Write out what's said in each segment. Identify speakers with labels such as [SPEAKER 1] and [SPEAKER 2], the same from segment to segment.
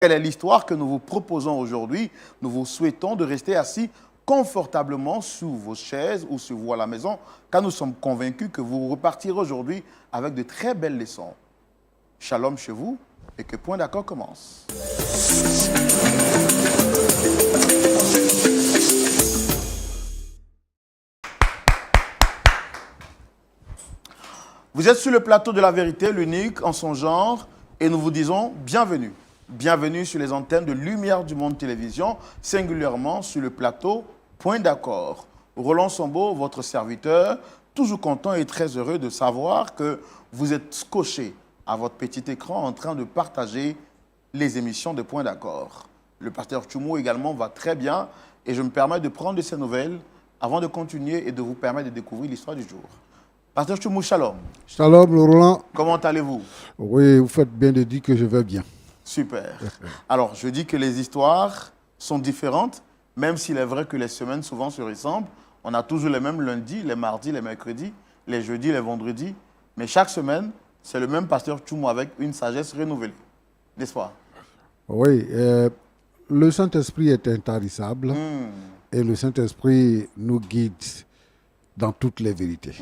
[SPEAKER 1] Quelle est l'histoire que nous vous proposons aujourd'hui? Nous vous souhaitons de rester assis confortablement sous vos chaises ou sur vous à la maison, car nous sommes convaincus que vous repartirez aujourd'hui avec de très belles leçons. Shalom chez vous et que Point d'accord commence. Vous êtes sur le plateau de la vérité, l'unique en son genre, et nous vous disons bienvenue. Bienvenue sur les antennes de Lumière du Monde Télévision, singulièrement sur le plateau Point d'accord. Roland Sambo, votre serviteur, toujours content et très heureux de savoir que vous êtes scotché à votre petit écran en train de partager les émissions de Point d'accord. Le pasteur Tchoumou également va très bien et je me permets de prendre de ses nouvelles avant de continuer et de vous permettre de découvrir l'histoire du jour. Pasteur Tchoumou, shalom.
[SPEAKER 2] Shalom, Roland.
[SPEAKER 1] Comment allez-vous?
[SPEAKER 2] Oui, vous faites bien de dire que je vais bien.
[SPEAKER 1] Super. Alors, je dis que les histoires sont différentes, même s'il est vrai que les semaines souvent se ressemblent. On a toujours les mêmes lundis, les mardis, les mercredis, les jeudis, les vendredis. Mais chaque semaine, c'est le même pasteur Tchoumou avec une sagesse renouvelée. N'est-ce pas?
[SPEAKER 2] Oui, le Saint-Esprit est intarissable et le Saint-Esprit nous guide dans toutes les vérités.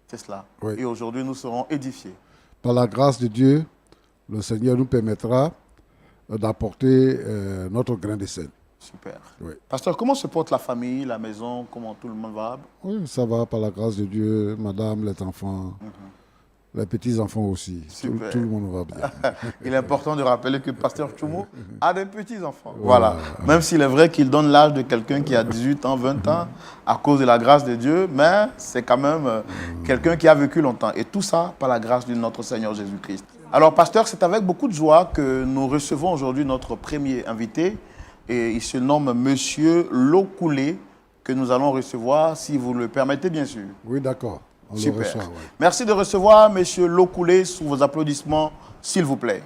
[SPEAKER 1] C'est cela.
[SPEAKER 2] Oui.
[SPEAKER 1] Et aujourd'hui, nous serons édifiés.
[SPEAKER 2] Par la grâce de Dieu, le Seigneur nous permettra d'apporter notre grain de sel.
[SPEAKER 1] Super.
[SPEAKER 2] Oui.
[SPEAKER 1] Pasteur, comment se porte la famille, la maison? Comment tout le monde va?
[SPEAKER 2] Oui, ça va par la grâce de Dieu, madame, les enfants, les petits-enfants aussi. Tout
[SPEAKER 1] Super.
[SPEAKER 2] le monde va bien.
[SPEAKER 1] Il est important de rappeler que pasteur Tchoumou a des petits-enfants. Voilà. Même s'il est vrai qu'il donne l'âge de quelqu'un qui a 18 ans, 20 ans, à cause de la grâce de Dieu, mais c'est quand même quelqu'un qui a vécu longtemps. Et tout ça par la grâce de notre Seigneur Jésus-Christ. Alors, pasteur, c'est avec beaucoup de joie que nous recevons aujourd'hui notre premier invité. Et il se nomme Monsieur Lokoulé, que nous allons recevoir, si vous le permettez, bien sûr.
[SPEAKER 2] Oui, d'accord. On le
[SPEAKER 1] Super.
[SPEAKER 2] reçoit, ouais.
[SPEAKER 1] Merci de recevoir Monsieur Lokoulé sous vos applaudissements, s'il vous plaît.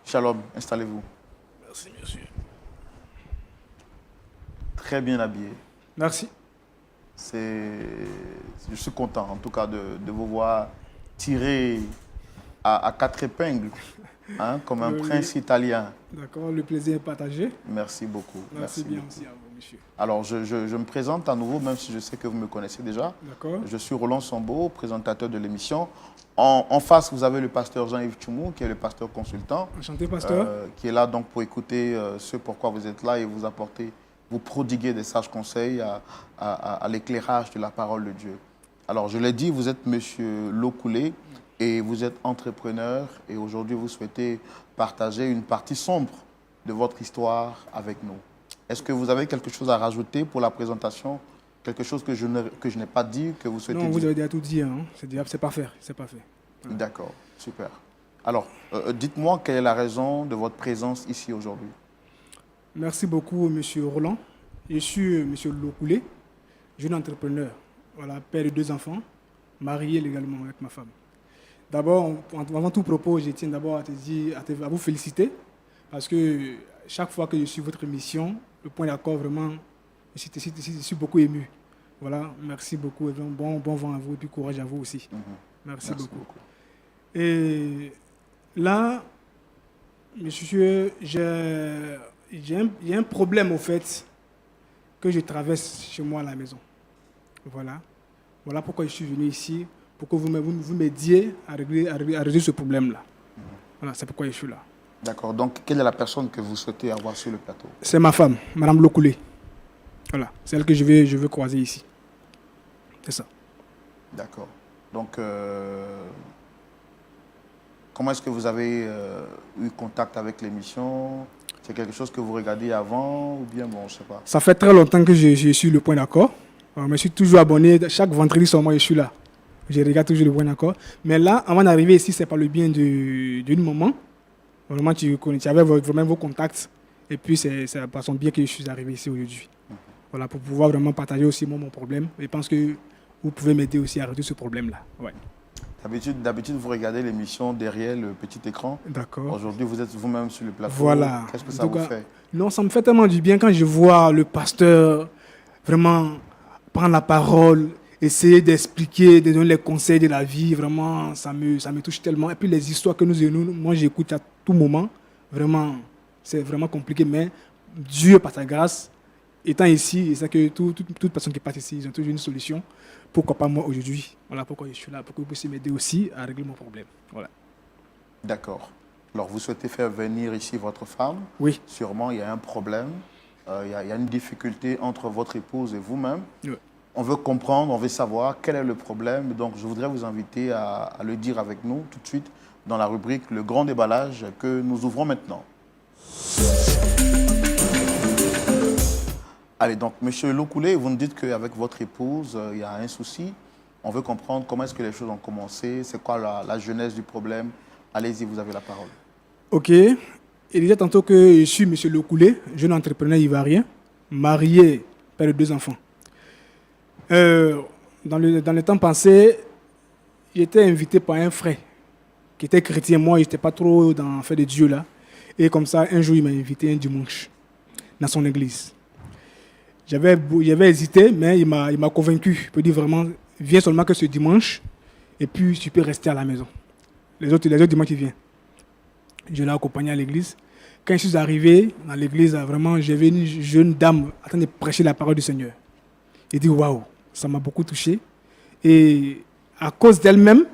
[SPEAKER 1] Shalom, installez-vous.
[SPEAKER 3] Merci, monsieur.
[SPEAKER 1] Très bien habillé.
[SPEAKER 3] Merci.
[SPEAKER 1] Je suis content, en tout cas, de vous voir tirer à quatre épingles, hein, comme un prince italien.
[SPEAKER 3] D'accord, le plaisir est partagé.
[SPEAKER 1] Merci beaucoup.
[SPEAKER 3] Merci bien
[SPEAKER 1] beaucoup.
[SPEAKER 3] aussi à vous, monsieur.
[SPEAKER 1] Alors, je me présente à nouveau, même si je sais que vous me connaissez déjà.
[SPEAKER 3] D'accord.
[SPEAKER 1] Je suis Roland Sambo, présentateur de l'émission. En face, vous avez le pasteur Jean-Yves Tchoumou, qui est le pasteur consultant.
[SPEAKER 3] Enchanté, pasteur.
[SPEAKER 1] Qui est là donc pour écouter ce pourquoi vous êtes là et vous apporter, vous prodiguer des sages conseils à l'éclairage de la parole de Dieu. Alors, je l'ai dit, vous êtes monsieur Lokoulé et vous êtes entrepreneur et aujourd'hui, vous souhaitez partager une partie sombre de votre histoire avec nous. Est-ce que vous avez quelque chose à rajouter pour la présentation? Quelque chose que je n'ai pas dit, que vous souhaitez
[SPEAKER 3] Non, vous
[SPEAKER 1] dire?
[SPEAKER 3] avez déjà tout dit. Hein. C'est parfait. C'est parfait.
[SPEAKER 1] D'accord, super. Alors, dites-moi quelle est la raison de votre présence ici aujourd'hui?
[SPEAKER 3] Merci beaucoup, monsieur Roland. Je suis monsieur Lokoulé, jeune entrepreneur. Voilà, père de 2 enfants, marié légalement avec ma femme. D'abord, avant tout propos, je tiens d'abord à vous féliciter parce que chaque fois que je suis votre émission, le Point d'accord, vraiment, je suis beaucoup ému. Voilà, merci beaucoup. Et bon vent à vous et puis courage à vous aussi. Merci beaucoup. Et là, monsieur, j'ai un problème au fait que je traverse chez moi à la maison. Voilà pourquoi je suis venu ici, pour que vous m'aidiez à régler ce problème-là. Voilà, c'est pourquoi je suis là.
[SPEAKER 1] D'accord. Donc, quelle est la personne que vous souhaitez avoir sur le plateau?
[SPEAKER 3] C'est ma femme, Madame Lokoulé. Voilà, c'est elle que je veux croiser ici. C'est ça.
[SPEAKER 1] D'accord. Donc, comment est-ce que vous avez eu contact avec l'émission? C'est quelque chose que vous regardez avant ou bien, bon, je ne sais pas.
[SPEAKER 3] Ça fait très longtemps que je suis le Point d'accord. Mais je suis toujours abonné. Chaque vendredi sur moi, je suis là. Je regarde toujours le Point d'accord. Mais là, avant d'arriver ici, c'est par le bien d'une maman. Vraiment, tu avais vraiment vos contacts. Et puis, c'est par son biais que je suis arrivé ici aujourd'hui. Voilà, pour pouvoir vraiment partager aussi mon problème. Et je pense que vous pouvez m'aider aussi à résoudre ce problème-là. Ouais.
[SPEAKER 1] D'habitude, vous regardez l'émission derrière le petit écran.
[SPEAKER 3] D'accord.
[SPEAKER 1] Aujourd'hui, vous êtes vous-même sur le plateau.
[SPEAKER 3] Voilà.
[SPEAKER 1] Qu'est-ce que ça vous fait?
[SPEAKER 3] Non, ça me fait tellement du bien quand je vois le pasteur vraiment prendre la parole essayer d'expliquer, de donner les conseils de la vie, vraiment, ça me touche tellement. Et puis les histoires que moi j'écoute à tout moment, vraiment, c'est vraiment compliqué, mais Dieu, par sa grâce, étant ici, et c'est que toute personne qui passe ici, ils ont toujours une solution. Pourquoi pas moi aujourd'hui? Voilà pourquoi je suis là, pour que vous puissiez m'aider aussi à régler mon problème. Voilà.
[SPEAKER 1] D'accord. Alors, vous souhaitez faire venir ici votre femme?
[SPEAKER 3] Oui.
[SPEAKER 1] Sûrement, il y a un problème, il y a une difficulté entre votre épouse et vous-même.
[SPEAKER 3] Oui.
[SPEAKER 1] On veut comprendre, on veut savoir quel est le problème. Donc, je voudrais vous inviter à le dire avec nous tout de suite dans la rubrique Le Grand Déballage que nous ouvrons maintenant. Allez, donc, Monsieur Lokoulé, vous nous dites qu'avec votre épouse, il y a un souci. On veut comprendre comment est-ce que les choses ont commencé, c'est quoi la genèse du problème. Allez-y, vous avez la parole.
[SPEAKER 3] Ok. Il disait tantôt que je suis M. Lokoulé, jeune entrepreneur ivoirien, marié, père de 2 enfants. Dans le temps passé, j'étais invité par un frère qui était chrétien. Moi, je n'étais pas trop dans le fait de Dieu là. Et comme ça, un jour, il m'a invité un dimanche dans son église. J'avais hésité, mais il m'a convaincu. Il peut dire vraiment, viens seulement que ce dimanche, et puis tu peux rester à la maison. Les autres dimanches, il vient. Je l'ai accompagné à l'église. Quand je suis arrivé dans l'église, vraiment, j'avais une jeune dame en train de prêcher la parole du Seigneur. J'ai dit, waouh, ça m'a beaucoup touché. Et à cause d'elle-même,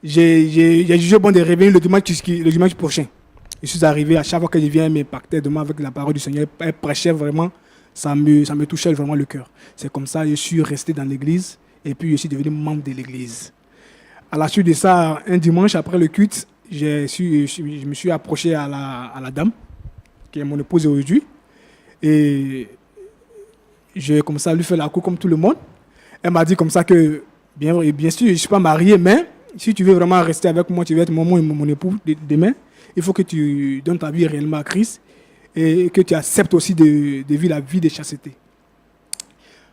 [SPEAKER 3] j'ai jugé bon de revenir le dimanche prochain. Je suis arrivé, à chaque fois que je viens, elle m'impactait de moi avec la parole du Seigneur. Elle prêchait vraiment, ça me touchait vraiment le cœur. C'est comme ça que je suis resté dans l'église et puis je suis devenu membre de l'église. À la suite de ça, un dimanche après le culte, je me suis approché à la dame, qui est mon épouse aujourd'hui. Et j'ai commencé à lui faire la cour comme tout le monde. Elle m'a dit comme ça que, bien sûr, je ne suis pas marié, mais si tu veux vraiment rester avec moi, tu veux être mon époux demain, il faut que tu donnes ta vie réellement à Christ et que tu acceptes aussi de vivre la vie de chasteté.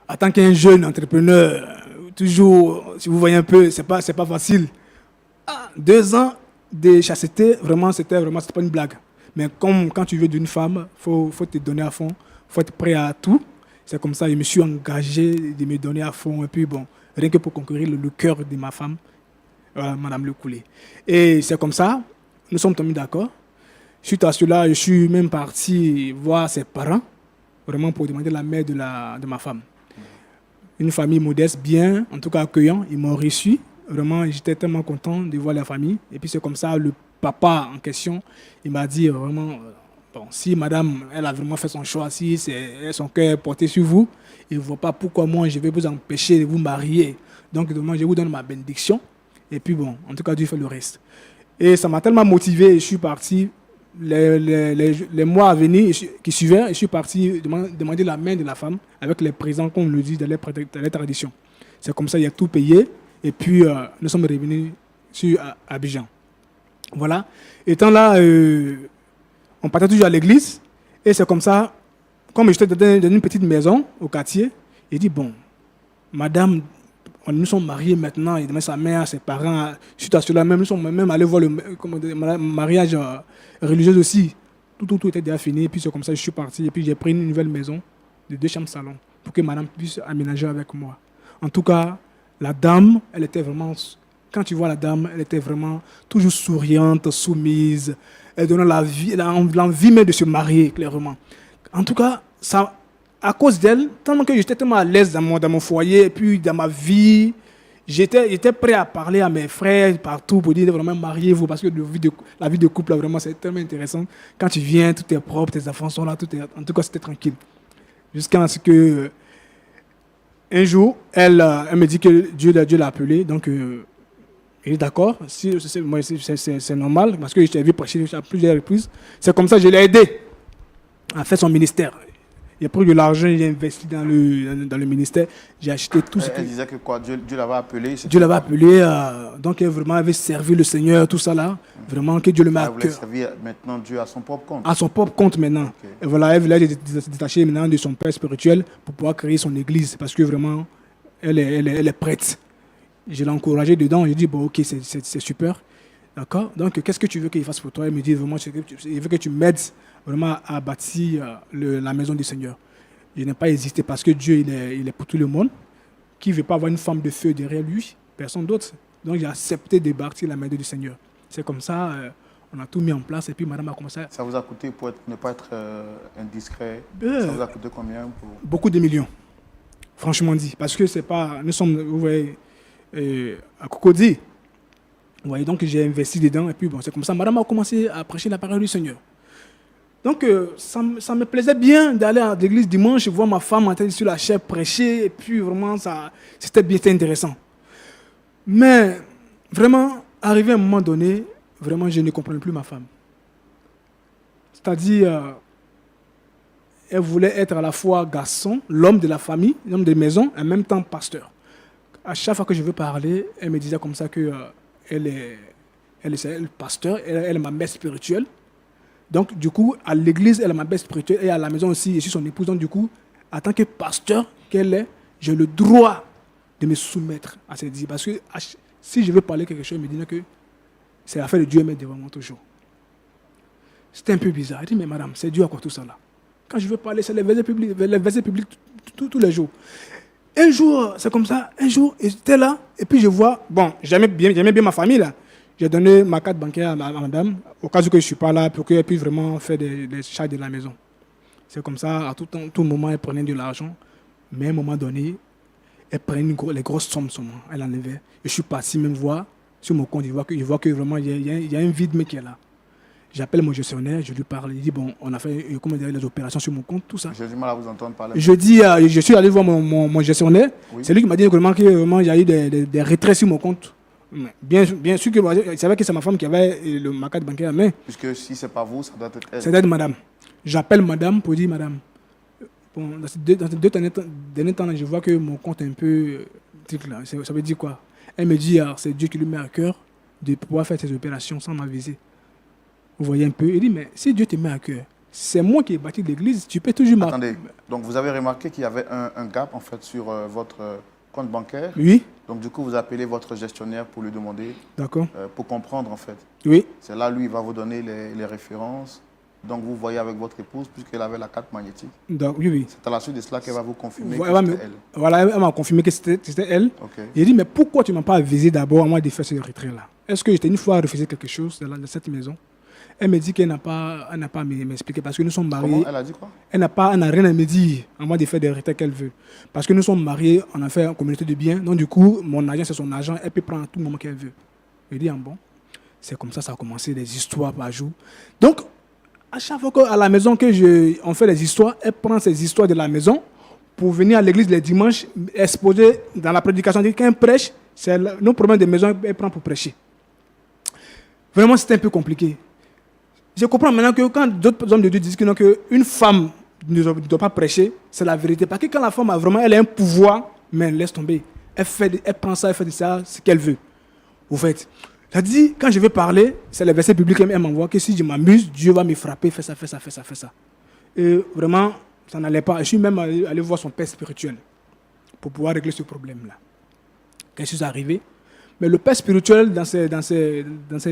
[SPEAKER 3] En tant qu'un jeune entrepreneur, toujours, si vous voyez un peu, c'est pas facile. 2 ans de chasteté, vraiment, c'était pas une blague. Mais quand tu veux d'une femme, faut te donner à fond, faut être prêt à tout. C'est comme ça que je me suis engagé de me donner à fond. Et puis bon, rien que pour conquérir le cœur de ma femme, voilà, Madame Lokoulé. Et c'est comme ça, nous sommes tombés d'accord. Suite à cela, je suis même parti voir ses parents, vraiment pour demander la main de ma femme. Une famille modeste, bien, en tout cas accueillant. Ils m'ont reçu. Vraiment, j'étais tellement content de voir la famille. Et puis c'est comme ça, le papa en question, il m'a dit vraiment, bon, si madame, elle a vraiment fait son choix, si son cœur est porté sur vous, il ne voit pas pourquoi moi je vais vous empêcher de vous marier. Donc, moi, je vous donne ma bénédiction. Et puis bon, en tout cas, Dieu fait le reste. Et ça m'a tellement motivé, je suis parti. Les mois à venir qui suivaient, je suis parti demander la main de la femme avec les présents, comme on le dit dans les traditions. C'est comme ça, il y a tout payé. Et puis, nous sommes revenus sur Abidjan. Voilà. Étant là, on partait toujours à l'église. Et c'est comme ça, comme j'étais dans une petite maison au quartier, il dit, bon, madame, nous sommes mariés maintenant, il demande sa mère, ses parents, suite à cela, nous sommes même allés voir le mariage religieux aussi. Tout était déjà fini, et puis c'est comme ça que je suis parti, et puis j'ai pris une nouvelle maison de 2 chambres salon pour que madame puisse aménager avec moi. En tout cas, la dame, elle était vraiment, quand tu vois la dame, elle était vraiment toujours souriante, soumise, elle donnait l'envie même de se marier, clairement. En tout cas, ça, à cause d'elle, tellement que j'étais tellement à l'aise dans mon foyer, et puis dans ma vie, j'étais prêt à parler à mes frères partout pour dire vraiment mariez-vous, parce que la vie de couple, vraiment, c'est tellement intéressant. Quand tu viens, tout est propre, tes enfants sont là, en tout cas, c'était tranquille. Jusqu'à ce que, un jour, elle me dit que Dieu l'a appelé, donc il est d'accord, c'est normal, parce que je t'ai vu prêcher à plusieurs reprises. C'est comme ça que je l'ai aidé à faire son ministère. Il a pris de l'argent, il a investi dans le ministère. J'ai acheté tout ce que...
[SPEAKER 1] Elle disait que quoi, Dieu l'avait appelé.
[SPEAKER 3] Dieu l'avait appelé, donc elle vraiment avait servi le Seigneur, tout ça là. Vraiment que Dieu le met à cœur.
[SPEAKER 1] Elle voulait servir maintenant Dieu à son propre compte.
[SPEAKER 3] À son propre compte maintenant. Okay. Et voilà, elle voulait se détacher maintenant de son père spirituel pour pouvoir créer son église. Parce que vraiment, elle est prête. Je l'ai encouragée dedans. Je lui ai dit, bon, ok, c'est super. D'accord. Donc, qu'est-ce que tu veux qu'il fasse pour toi? Elle me dit, vraiment, il veut que tu m'aides vraiment à bâtir la maison du Seigneur. Je n'ai pas hésité parce que Dieu, il est pour tout le monde. qui ne veut pas avoir une femme de feu derrière lui, personne d'autre. Donc j'ai accepté de bâtir la main du Seigneur. C'est comme ça, on a tout mis en place et puis madame a commencé.
[SPEAKER 1] Ça vous a coûté, pour ne pas être indiscret, ça vous a coûté combien pour...
[SPEAKER 3] Beaucoup de millions, franchement dit. Parce que c'est pas, nous sommes, vous voyez, à Cocody. Vous voyez, donc j'ai investi dedans et puis bon, c'est comme ça. Madame a commencé à prêcher la parole du Seigneur. Donc ça me plaisait bien d'aller à l'église dimanche, voir ma femme en train sur la chair prêcher et puis vraiment, c'était bien, c'était intéressant. Mais vraiment, arrivé à un moment donné, vraiment, je ne comprenais plus ma femme. C'est-à-dire, elle voulait être à la fois garçon, l'homme de la famille, l'homme de maison, et en même temps pasteur. À chaque fois que je veux parler, elle me disait comme ça que elle est pasteur, elle est ma mère spirituelle. Donc, du coup, à l'église, elle est ma mère spirituelle, et à la maison aussi, je suis son épouse. Donc, du coup, en tant que pasteur qu'elle est, j'ai le droit de me soumettre à ses dires. Parce que si je veux parler quelque chose, elle me dit que c'est l'affaire de Dieu, mais devant moi toujours. C'était un peu bizarre. Elle dit, mais madame, c'est Dieu à quoi tout ça là? Quand je veux parler, c'est les versets publics tous les jours. Un jour, c'est comme ça, un jour, j'étais là, et puis je vois, bon, j'aimais bien ma famille là. J'ai donné ma carte bancaire à madame, au cas où je ne suis pas là, pour qu'elle puisse vraiment faire des charges de la maison. C'est comme ça, à tout moment, elle prenait de l'argent, mais à un moment donné, elle prenait les grosses sommes sur moi, elle enlevait. Et je suis parti même voir sur mon compte, je vois que vraiment, il y a un vide, mais qui est là. J'appelle mon gestionnaire, je lui parle, il dit, bon, on a fait les opérations sur mon compte, tout ça.
[SPEAKER 1] J'ai du mal à vous entendre parler.
[SPEAKER 3] Je dis, je suis allé voir mon gestionnaire, oui. C'est lui qui m'a dit que vraiment, il y a eu des retraits sur mon compte. Bien sûr que je savais que c'est ma femme qui avait ma carte bancaire, mais... Puisque
[SPEAKER 1] si ce n'est pas vous, ça doit être elle.
[SPEAKER 3] Ça doit être madame. J'appelle madame pour dire, madame, bon, dans ces deux derniers temps, je vois que mon compte est un peu... Là. Ça veut dire quoi? Elle me dit, c'est Dieu qui lui met à cœur de pouvoir faire ces opérations sans m'aviser. Vous voyez un peu? Il dit, mais si Dieu te met à cœur, c'est moi qui ai bâti l'église, tu peux toujours...
[SPEAKER 1] Attendez, donc vous avez remarqué qu'il y avait un gap en fait sur votre compte bancaire?
[SPEAKER 3] Oui.
[SPEAKER 1] Donc du coup, vous appelez votre gestionnaire pour lui demander...
[SPEAKER 3] D'accord.
[SPEAKER 1] Pour comprendre en fait.
[SPEAKER 3] Oui.
[SPEAKER 1] C'est là, lui, il va vous donner les références. Donc vous voyez avec votre épouse, puisqu'elle avait la carte magnétique.
[SPEAKER 3] Donc, oui.
[SPEAKER 1] C'est à la suite de cela qu'elle va vous confirmer que
[SPEAKER 3] c'était elle. Voilà, elle m'a confirmé que c'était elle.
[SPEAKER 1] Okay.
[SPEAKER 3] Il dit, mais pourquoi tu ne m'as pas avisé d'abord avant de faire ce retrait-là? Est-ce que j'étais une fois refusé quelque chose dans cette maison? Elle me dit qu'elle n'a pas à m'expliquer parce que nous sommes mariés.
[SPEAKER 1] Comment? Elle a dit quoi?
[SPEAKER 3] Elle n'a rien à me dire avant de faire des retraits qu'elle veut. Parce que nous sommes mariés, on a fait une communauté de biens. Donc du coup, mon argent, c'est son argent. Elle peut prendre à tout moment qu'elle veut. Je dis, bon, c'est comme ça a commencé, des histoires par jour. Donc, à chaque fois qu'à la maison on fait des histoires, elle prend ces histoires de la maison pour venir à l'église les dimanches, exposer dans la prédication. Quand elle prêche, c'est nos problèmes de maison, elle prend pour prêcher. Vraiment, c'était un peu compliqué. Je comprends maintenant que quand d'autres hommes de Dieu disent qu'une femme ne doit pas prêcher, c'est la vérité. Parce que quand la femme elle a un pouvoir, mais laisse tomber. Elle prend ça, elle fait de ça ce qu'elle veut. Au fait, ça dit, quand je veux parler, c'est le verset biblique qu'elle m'envoie, que si je m'amuse, Dieu va me frapper, fais ça. Et vraiment, ça n'allait pas. Je suis même allé voir son père spirituel pour pouvoir régler ce problème-là. Quand je suis arrivé, mais le père spirituel, dans ces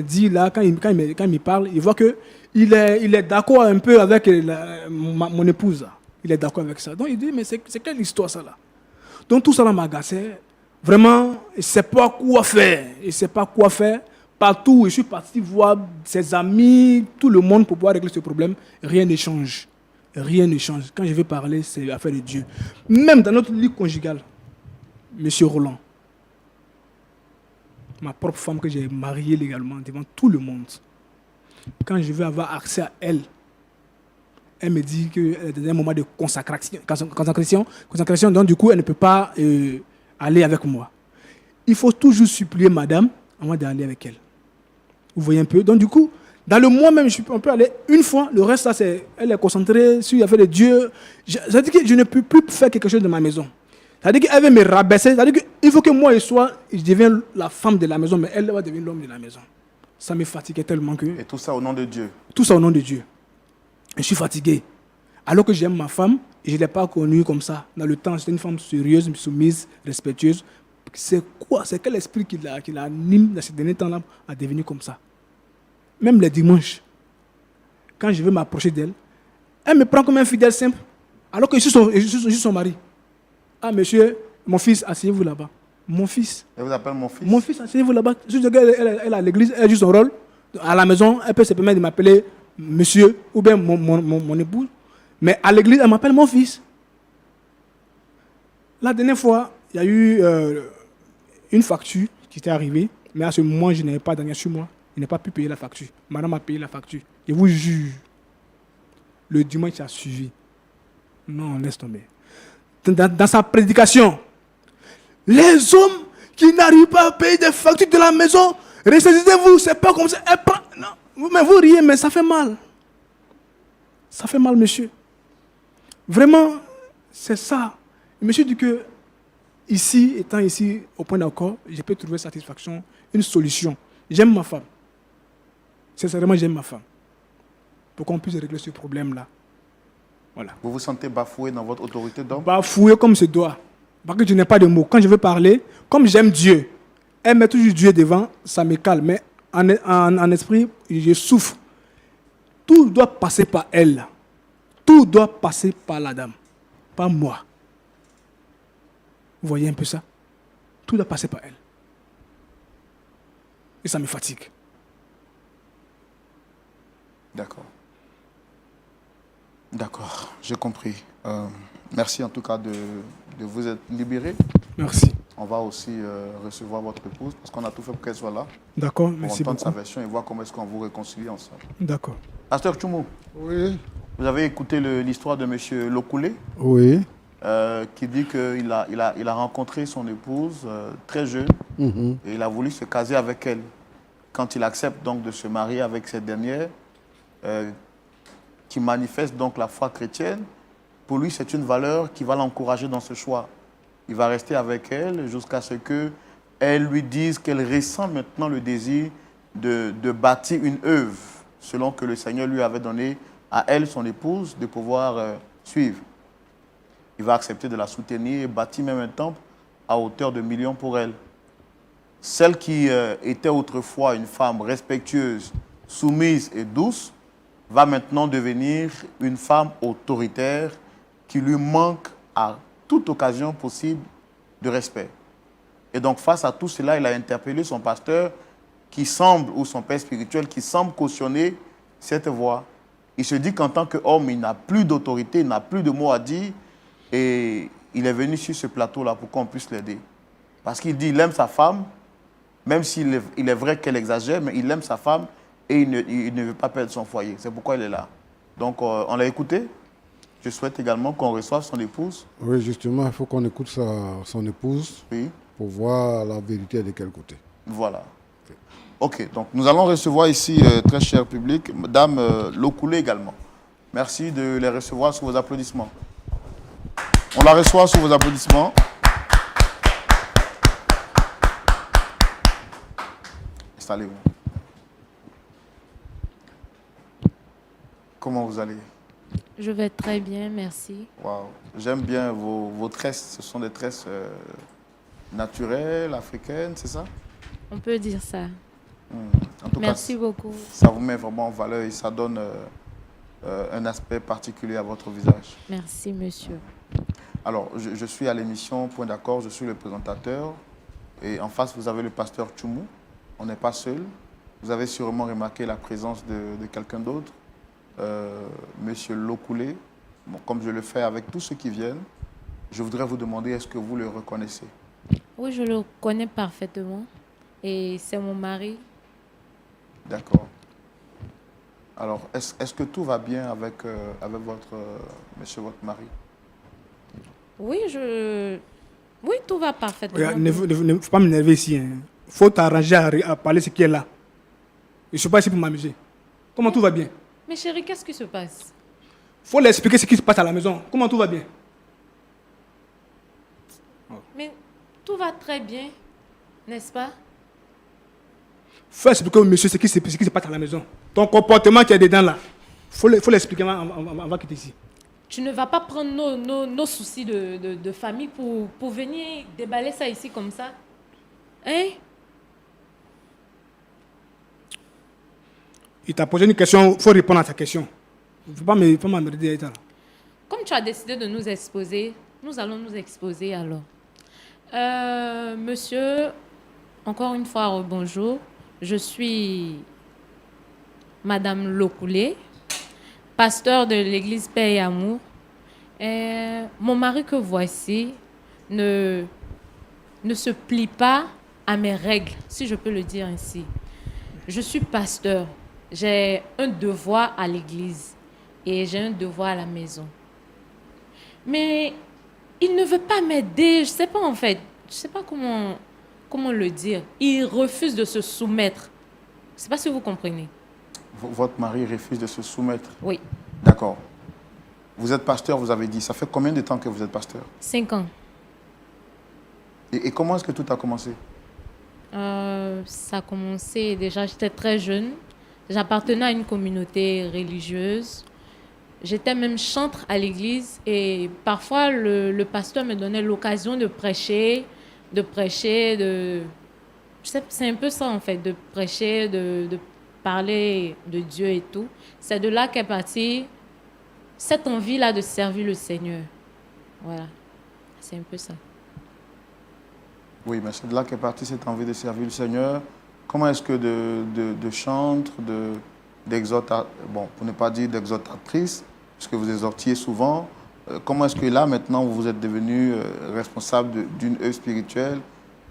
[SPEAKER 3] dits-là, quand il me parle, il voit qu'il est d'accord un peu avec mon épouse. Il est d'accord avec ça. Donc il dit, mais c'est quelle histoire ça là? Donc tout ça là m'agaçait. Vraiment, il ne sait pas quoi faire. Il ne sait pas quoi faire. Partout, je suis parti voir ses amis, tout le monde pour pouvoir régler ce problème. Rien ne change. Rien ne change. Quand je veux parler, c'est l'affaire de Dieu. Même dans notre lit conjugal, M. Roland, ma propre femme que j'ai mariée légalement devant tout le monde, quand je veux avoir accès à elle, elle me dit qu'elle est dans un moment de consacration, donc du coup elle ne peut pas aller avec moi. Il faut toujours supplier madame avant d'aller avec elle. Vous voyez un peu? Donc du coup, dans le mois même, on peut aller une fois, le reste, elle est concentrée sur l'affaire de Dieu. Ça dit que je ne peux plus faire quelque chose de ma maison. C'est-à-dire qu'elle veut me rabaisser. C'est-à-dire qu'il faut que moi, je devienne la femme de la maison, mais elle va devenir l'homme de la maison. Ça me fatiguait tellement que...
[SPEAKER 1] Et tout ça au nom de Dieu?
[SPEAKER 3] Tout ça au nom de Dieu. Je suis fatigué. Alors que j'aime ma femme, et je ne l'ai pas connue comme ça. Dans le temps, c'était une femme sérieuse, soumise, respectueuse. C'est quoi? C'est quel esprit qui l'anime dans ces derniers temps-là à devenir comme ça? Même les dimanches, quand je veux m'approcher d'elle, elle me prend comme un fidèle simple, alors que je suis son mari. Ah, monsieur, Mon fils, asseyez-vous là-bas. Mon fils.
[SPEAKER 1] Elle vous appelle mon fils?
[SPEAKER 3] Mon fils, asseyez-vous là-bas. Si elle est à l'église, elle joue son rôle. À la maison, elle peut se permettre de m'appeler monsieur ou bien mon épouse. Mais à l'église, elle m'appelle mon fils. La dernière fois, il y a eu une facture qui était arrivée. Mais à ce moment, je n'avais pas d'argent sur moi. Je n'ai pas pu payer la facture. Madame a payé la facture. Je vous jure, le dimanche qui a suivi. Non, laisse tomber. Dans sa prédication, les hommes qui n'arrivent pas à payer des factures de la maison, ressaisissez-vous, c'est pas comme ça. Non, mais vous riez, mais ça fait mal. Ça fait mal, monsieur. Vraiment, c'est ça. Monsieur dit que, ici, étant ici au point d'accord, je peux trouver satisfaction, une solution. J'aime ma femme. Sincèrement, j'aime ma femme. Pour qu'on puisse régler ce problème-là. Voilà.
[SPEAKER 1] Vous vous sentez bafoué dans votre autorité d'homme?
[SPEAKER 3] Bafoué comme se doit. Parce que je n'ai pas de mots. Quand je veux parler, comme j'aime Dieu, elle met toujours Dieu devant, ça me calme. Mais en esprit, je souffre. Tout doit passer par elle. Tout doit passer par la dame. Pas moi. Vous voyez un peu ça? Tout doit passer par elle. Et ça me fatigue.
[SPEAKER 1] D'accord. D'accord, j'ai compris. Merci en tout cas de vous être libéré.
[SPEAKER 3] Merci.
[SPEAKER 1] On va aussi recevoir votre épouse parce qu'on a tout fait pour qu'elle soit là.
[SPEAKER 3] D'accord,
[SPEAKER 1] pour
[SPEAKER 3] merci
[SPEAKER 1] entendre
[SPEAKER 3] beaucoup.
[SPEAKER 1] sa version et voir comment est-ce qu'on vous réconcilie ensemble.
[SPEAKER 3] D'accord.
[SPEAKER 1] Pasteur Tchoumou,
[SPEAKER 2] Oui.
[SPEAKER 1] vous avez écouté l'histoire de M. Lokoulé
[SPEAKER 2] Oui.
[SPEAKER 1] qui dit qu'il a rencontré son épouse très jeune et il a voulu se caser avec elle. Quand il accepte donc de se marier avec cette dernière, qui manifeste donc la foi chrétienne, pour lui c'est une valeur qui va l'encourager dans ce choix. Il va rester avec elle jusqu'à ce qu'elle lui dise qu'elle ressent maintenant le désir de bâtir une œuvre, selon que le Seigneur lui avait donné à elle, son épouse, de pouvoir suivre. Il va accepter de la soutenir et bâtir même un temple à hauteur de millions pour elle. Celle qui était autrefois une femme respectueuse, soumise et douce, va maintenant devenir une femme autoritaire qui lui manque à toute occasion possible de respect. Et donc face à tout cela, il a interpellé son pasteur qui semble, ou son père spirituel, qui semble cautionner cette voie. Il se dit qu'en tant qu'homme, il n'a plus d'autorité, il n'a plus de mots à dire et il est venu sur ce plateau-là pour qu'on puisse l'aider. Parce qu'il dit qu'il aime sa femme, même s'il est vrai qu'elle exagère, mais il aime sa femme et il ne veut pas perdre son foyer. C'est pourquoi il est là. Donc, on l'a écouté. Je souhaite également qu'on reçoive son épouse.
[SPEAKER 2] Oui, justement, il faut qu'on écoute son épouse
[SPEAKER 1] Oui.
[SPEAKER 2] pour voir la vérité de quel côté.
[SPEAKER 1] Voilà. OK, donc nous allons recevoir ici, très cher public, Madame Lokoulé également. Merci de les recevoir sous vos applaudissements. On la reçoit sous vos applaudissements. Installez-vous. Comment vous allez?
[SPEAKER 4] Je vais très bien, merci.
[SPEAKER 1] Wow. J'aime bien vos tresses. Ce sont des tresses naturelles, africaines, c'est ça?
[SPEAKER 4] On peut dire ça.
[SPEAKER 1] En tout
[SPEAKER 4] Merci
[SPEAKER 1] cas,
[SPEAKER 4] beaucoup.
[SPEAKER 1] ça vous met vraiment en valeur et ça donne un aspect particulier à votre visage.
[SPEAKER 4] Merci, monsieur.
[SPEAKER 1] Alors, je suis à l'émission Point d'accord, je suis le présentateur. Et en face, vous avez le pasteur Tchoumou. On n'est pas seul. Vous avez sûrement remarqué la présence de quelqu'un d'autre, Monsieur Lokoulé. Bon, comme je le fais avec tous ceux qui viennent, je voudrais vous demander, est-ce que vous le reconnaissez?
[SPEAKER 4] Oui, je le connais parfaitement. Et c'est mon mari.
[SPEAKER 1] D'accord. Alors, est-ce que tout va bien avec monsieur votre mari?
[SPEAKER 4] Oui, oui, tout va parfaitement.
[SPEAKER 3] Regarde, ne faut pas m'énerver ici. Il faut t'arranger à parler ce qui est là. Je ne suis pas ici pour m'amuser. Comment tout va bien?
[SPEAKER 4] Mais chérie, qu'est-ce qui se passe?
[SPEAKER 3] Il faut l'expliquer ce qui se passe à la maison. Comment tout va bien?
[SPEAKER 4] Mais tout va très bien, n'est-ce pas?
[SPEAKER 3] Faut expliquer au monsieur ce qui se passe à la maison. Ton comportement qui est dedans là. Faut l'expliquer avant quitter ici.
[SPEAKER 4] Tu ne vas pas prendre nos soucis de famille pour venir déballer ça ici comme ça? Hein?
[SPEAKER 3] Il t'a posé une question, il faut répondre à ta question. Il ne faut pas m'emmerder.
[SPEAKER 4] Comme tu as décidé de nous exposer, nous allons nous exposer alors. Monsieur, encore une fois, bonjour. Je suis Madame Lokoulé, pasteur de l'église Paix et Amour. Et mon mari que voici ne se plie pas à mes règles, si je peux le dire ainsi. Je suis pasteur. J'ai un devoir à l'église et j'ai un devoir à la maison. Mais il ne veut pas m'aider. Je ne sais pas en fait. Je ne sais pas comment le dire. Il refuse de se soumettre. Je ne sais pas si vous comprenez.
[SPEAKER 1] Votre mari refuse de se soumettre?
[SPEAKER 4] Oui.
[SPEAKER 1] D'accord. Vous êtes pasteur, vous avez dit. Ça fait combien de temps que vous êtes pasteur?
[SPEAKER 4] 5 ans.
[SPEAKER 1] Et comment est-ce que tout a commencé?
[SPEAKER 4] Ça a commencé déjà, j'étais très jeune. J'appartenais à une communauté religieuse. J'étais même chantre à l'église et parfois le pasteur me donnait l'occasion de prêcher, c'est un peu ça en fait, de prêcher, de parler de Dieu et tout. C'est de là qu'est partie cette envie-là de servir le Seigneur. Voilà, c'est un peu ça.
[SPEAKER 1] Oui, mais c'est de là qu'est partie cette envie de servir le Seigneur. Comment est-ce que de chantre, bon, pour ne pas dire d'exhortatrice, puisque vous exhortiez souvent, comment est-ce que là, maintenant, vous êtes devenu responsable d'une œuvre spirituelle?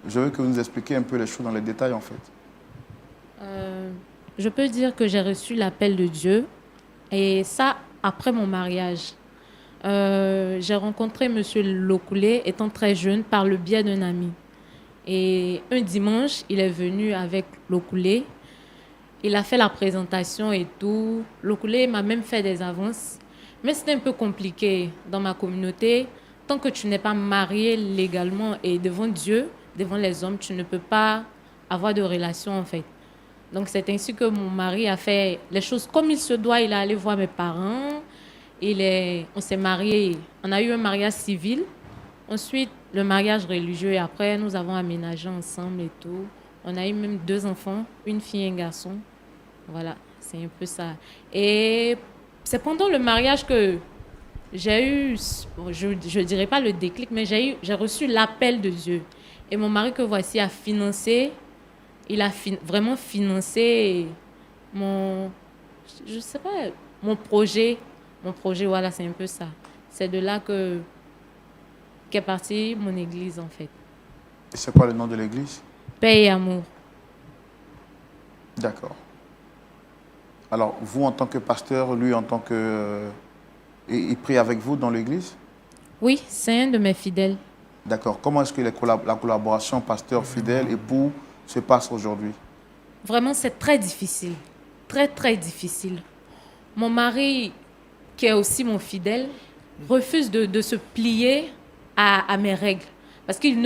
[SPEAKER 1] Je veux que vous nous expliquiez un peu les choses dans les détails, en fait.
[SPEAKER 4] Je peux dire que j'ai reçu l'appel de Dieu, et ça, après mon mariage. J'ai rencontré M. Lokoulé, étant très jeune, par le biais d'un ami. Et un dimanche, il est venu avec Lokoulé. Il a fait la présentation et tout. Lokoulé m'a même fait des avances. Mais c'était un peu compliqué dans ma communauté. Tant que tu n'es pas marié légalement et devant Dieu, devant les hommes, tu ne peux pas avoir de relation en fait. Donc c'est ainsi que mon mari a fait les choses comme il se doit. Il est allé voir mes parents. On s'est mariés. On a eu un mariage civil. Ensuite, le mariage religieux. Et après, nous avons aménagé ensemble et tout. On a eu même 2 enfants, une fille et un garçon. Voilà, c'est un peu ça. Et c'est pendant le mariage que j'ai eu, je ne dirais pas le déclic, mais j'ai reçu l'appel de Dieu. Et mon mari que voici a financé, il a vraiment financé je sais pas, mon projet. Mon projet, voilà, c'est un peu ça. C'est de là qu'est partie mon église, en fait.
[SPEAKER 1] Et c'est quoi le nom de l'église?
[SPEAKER 4] Paix et Amour.
[SPEAKER 1] D'accord. Alors, vous, en tant que pasteur, lui, en tant que... il prie avec vous dans l'église?
[SPEAKER 4] Oui, c'est un de mes fidèles.
[SPEAKER 1] D'accord. Comment est-ce que la collaboration pasteur-fidèle, époux, se passe aujourd'hui?
[SPEAKER 4] Vraiment, c'est très difficile. Très, très difficile. Mon mari, qui est aussi mon fidèle, refuse de se plier à mes règles. Parce qu'il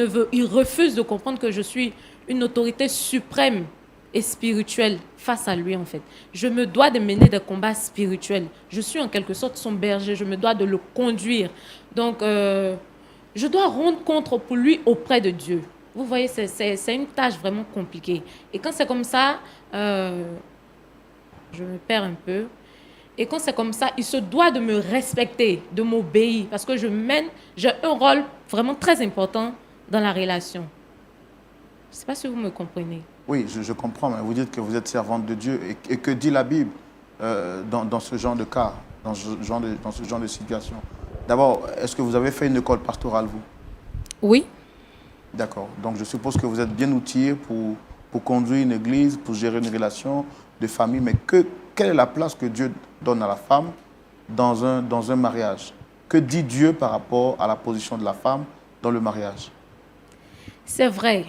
[SPEAKER 4] refuse de comprendre que je suis une autorité suprême et spirituelle face à lui, en fait. Je me dois de mener des combats spirituels. Je suis en quelque sorte son berger. Je me dois de le conduire. Donc, je dois rendre compte pour lui auprès de Dieu. Vous voyez, c'est une tâche vraiment compliquée. Et quand c'est comme ça, je me perds un peu. Et quand c'est comme ça, il se doit de me respecter, de m'obéir, parce que j'ai un rôle vraiment très important dans la relation. Je ne sais pas si vous me comprenez.
[SPEAKER 1] Oui, je comprends, mais vous dites que vous êtes servante de Dieu. Et que dit la Bible dans ce genre de cas, dans ce genre de situation? D'abord, est-ce que vous avez fait une école pastorale, vous?
[SPEAKER 4] Oui.
[SPEAKER 1] D'accord. Donc, je suppose que vous êtes bien outillé pour conduire une église, pour gérer une relation de famille. Mais quelle est la place que Dieu donne à la femme dans un mariage? Que dit Dieu par rapport à la position de la femme dans le mariage?
[SPEAKER 4] C'est vrai.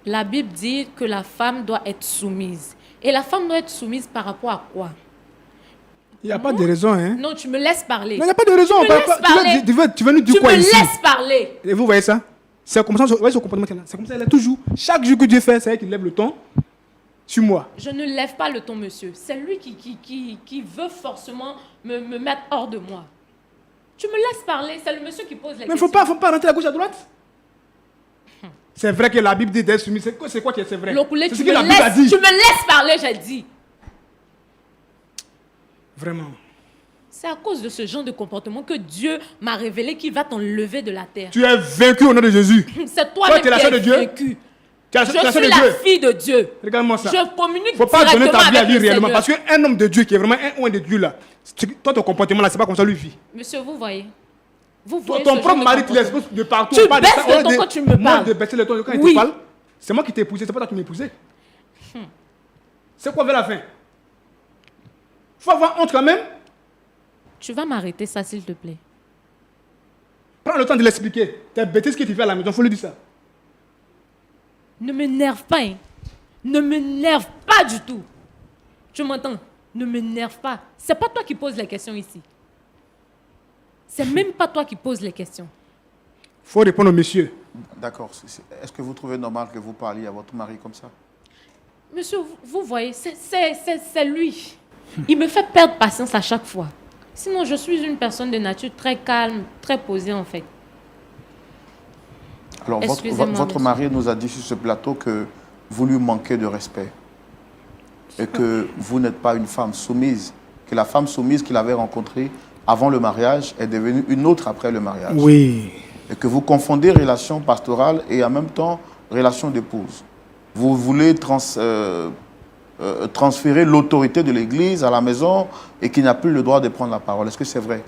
[SPEAKER 4] La Bible dit que la femme doit être soumise. Et la femme doit être soumise par rapport à quoi?
[SPEAKER 3] Il n'y a pas de raison, hein?
[SPEAKER 4] Non, tu me laisses parler.
[SPEAKER 3] Non, il n'y a pas de raison. Tu veux nous dire
[SPEAKER 4] tu
[SPEAKER 3] quoi ici?
[SPEAKER 4] Tu me laisses parler.
[SPEAKER 3] Et vous voyez ça? C'est comme ça, voyez ce comportement qu'elle a. C'est comme ça, elle est toujours. Chaque jour que Dieu fait, c'est elle qui lève le ton sur moi.
[SPEAKER 4] Je ne lève pas le ton, monsieur. C'est lui qui veut forcément me mettre hors de moi. Tu me laisses parler, c'est le monsieur qui pose les questions.
[SPEAKER 3] Mais il ne faut pas rentrer à gauche à droite. C'est vrai que la Bible dit d'être soumis. C'est quoi qui est vrai?
[SPEAKER 4] Lokoulé,
[SPEAKER 3] c'est ce que la Bible a dit.
[SPEAKER 4] Tu me laisses parler, j'ai dit.
[SPEAKER 3] Vraiment.
[SPEAKER 4] C'est à cause de ce genre de comportement que Dieu m'a révélé qu'il va t'enlever de la terre.
[SPEAKER 2] Tu es vaincu au nom de Jésus.
[SPEAKER 4] C'est toi-même
[SPEAKER 2] tu es la
[SPEAKER 4] qui
[SPEAKER 2] sœur
[SPEAKER 4] es
[SPEAKER 2] de Dieu.
[SPEAKER 4] vaincu.
[SPEAKER 2] Tu es
[SPEAKER 4] Je
[SPEAKER 2] la sœur
[SPEAKER 4] suis
[SPEAKER 2] de
[SPEAKER 4] la
[SPEAKER 2] Dieu.
[SPEAKER 4] fille de Dieu.
[SPEAKER 2] Regarde-moi ça.
[SPEAKER 4] Je communique
[SPEAKER 2] Faut pas donner
[SPEAKER 4] directement
[SPEAKER 2] ta vie à
[SPEAKER 4] avec
[SPEAKER 2] lui
[SPEAKER 4] le
[SPEAKER 2] réellement.
[SPEAKER 4] Seigneur.
[SPEAKER 2] Parce qu'un homme de Dieu qui est vraiment un oint de Dieu là, toi ton comportement là, c'est pas comme ça lui vit.
[SPEAKER 4] Monsieur, vous voyez. Vous voyez
[SPEAKER 2] Ton
[SPEAKER 4] ce
[SPEAKER 2] propre
[SPEAKER 4] genre de
[SPEAKER 2] mari te
[SPEAKER 4] comportement.
[SPEAKER 2] laisse de partout.
[SPEAKER 4] Tu
[SPEAKER 2] on parle de
[SPEAKER 4] baisses
[SPEAKER 2] ça,
[SPEAKER 4] le ton quand tu me
[SPEAKER 2] Moi
[SPEAKER 4] parles.
[SPEAKER 2] de baisser le ton quand il
[SPEAKER 4] Oui.
[SPEAKER 2] te parle, c'est moi qui t'ai épousé, c'est pas toi qui m'as épousé. C'est quoi vers la fin? Faut avoir honte quand même.
[SPEAKER 4] Tu vas m'arrêter ça, s'il te plaît.
[SPEAKER 2] Prends le temps de l'expliquer. T'es bêtise ce que tu fais à la maison, faut lui dire ça.
[SPEAKER 4] Ne m'énerve pas. Hein. Ne m'énerve pas du tout. Tu m'entends? Ne m'énerve pas. C'est pas toi qui poses les questions ici. C'est même pas toi qui poses les questions.
[SPEAKER 2] Faut répondre au monsieur.
[SPEAKER 1] D'accord. Est-ce que vous trouvez normal que vous parliez à votre mari comme ça?
[SPEAKER 4] Monsieur, vous voyez, c'est lui. Il me fait perdre patience à chaque fois. Sinon, je suis une personne de nature très calme, très posée en fait.
[SPEAKER 1] Alors,
[SPEAKER 4] Excusez-moi,
[SPEAKER 1] votre
[SPEAKER 4] monsieur.
[SPEAKER 1] mari nous a dit sur ce plateau que vous lui manquez de respect et que vous n'êtes pas une femme soumise, que la femme soumise qu'il avait rencontrée avant le mariage est devenue une autre après le mariage.
[SPEAKER 3] Oui.
[SPEAKER 1] Et que vous confondez relation pastorale et en même temps relation d'épouse. Vous voulez transférer l'autorité de l'Église à la maison et qu'il n'a plus le droit de prendre la parole. Est-ce que c'est vrai?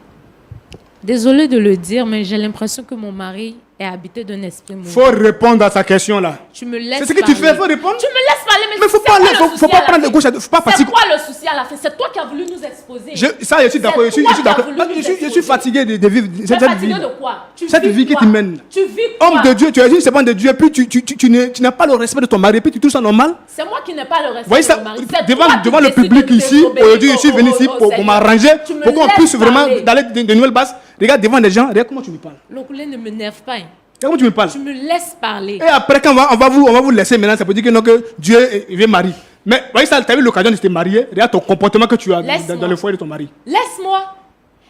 [SPEAKER 4] Désolée de le dire, mais j'ai l'impression que mon mari est habité d'un esprit mauvais.
[SPEAKER 2] Faut répondre à sa question là.
[SPEAKER 4] Tu me laisses
[SPEAKER 2] C'est ce que tu fais,
[SPEAKER 4] parler.
[SPEAKER 2] faut répondre.
[SPEAKER 4] Tu me laisses parler, mais
[SPEAKER 2] Mais faut
[SPEAKER 4] c'est
[SPEAKER 2] pas
[SPEAKER 4] quoi
[SPEAKER 2] aller,
[SPEAKER 4] le
[SPEAKER 2] faut
[SPEAKER 4] souci
[SPEAKER 2] pas
[SPEAKER 4] à la
[SPEAKER 2] prendre de
[SPEAKER 4] fin?
[SPEAKER 2] gauche, faut pas
[SPEAKER 4] C'est
[SPEAKER 2] fatiguer.
[SPEAKER 4] quoi le souci à la fin? C'est toi qui as voulu nous exposer.
[SPEAKER 2] Ça, je suis d'accord, je suis
[SPEAKER 4] C'est toi
[SPEAKER 2] d'accord.
[SPEAKER 4] qui as voulu nous
[SPEAKER 2] Je suis
[SPEAKER 4] exposer.
[SPEAKER 2] fatigué de vivre
[SPEAKER 4] Tu es
[SPEAKER 2] cette
[SPEAKER 4] fatigué
[SPEAKER 2] vie.
[SPEAKER 4] de quoi?
[SPEAKER 2] Cette vie qui
[SPEAKER 4] quoi?
[SPEAKER 2] te mène.
[SPEAKER 4] Tu vis quoi?
[SPEAKER 2] Homme de Dieu, tu es une servante de Dieu, puis tu n'as pas le respect de ton mari, puis tu trouves ça normal.
[SPEAKER 4] C'est moi qui n'ai pas le respect
[SPEAKER 2] Voyez
[SPEAKER 4] de
[SPEAKER 2] ça,
[SPEAKER 4] mon mari. C'est
[SPEAKER 2] devant
[SPEAKER 4] toi qui
[SPEAKER 2] le
[SPEAKER 4] décides
[SPEAKER 2] public
[SPEAKER 4] de
[SPEAKER 2] ici,
[SPEAKER 4] désobéir
[SPEAKER 2] aujourd'hui, je suis venu ici
[SPEAKER 4] au
[SPEAKER 2] pour
[SPEAKER 4] Seigneur.
[SPEAKER 2] m'arranger,
[SPEAKER 4] Tu me
[SPEAKER 2] pour qu'on
[SPEAKER 4] laisses
[SPEAKER 2] puisse vraiment
[SPEAKER 4] parler.
[SPEAKER 2] d'aller de nouvelles bases. Regarde devant les gens, regarde comment tu me parles.
[SPEAKER 4] L'Okulé ne m'énerve pas. Hein.
[SPEAKER 2] Regarde comment tu me parles.
[SPEAKER 4] Tu me laisses parler.
[SPEAKER 2] Et après, quand on va vous laisser maintenant, ça veut dire que, non, que Dieu veut marier. Mais voyez ça, tu as eu l'occasion de te marier, regarde ton comportement que tu as
[SPEAKER 4] Laisse-moi.
[SPEAKER 2] dans le foyer de ton mari.
[SPEAKER 4] Laisse-moi.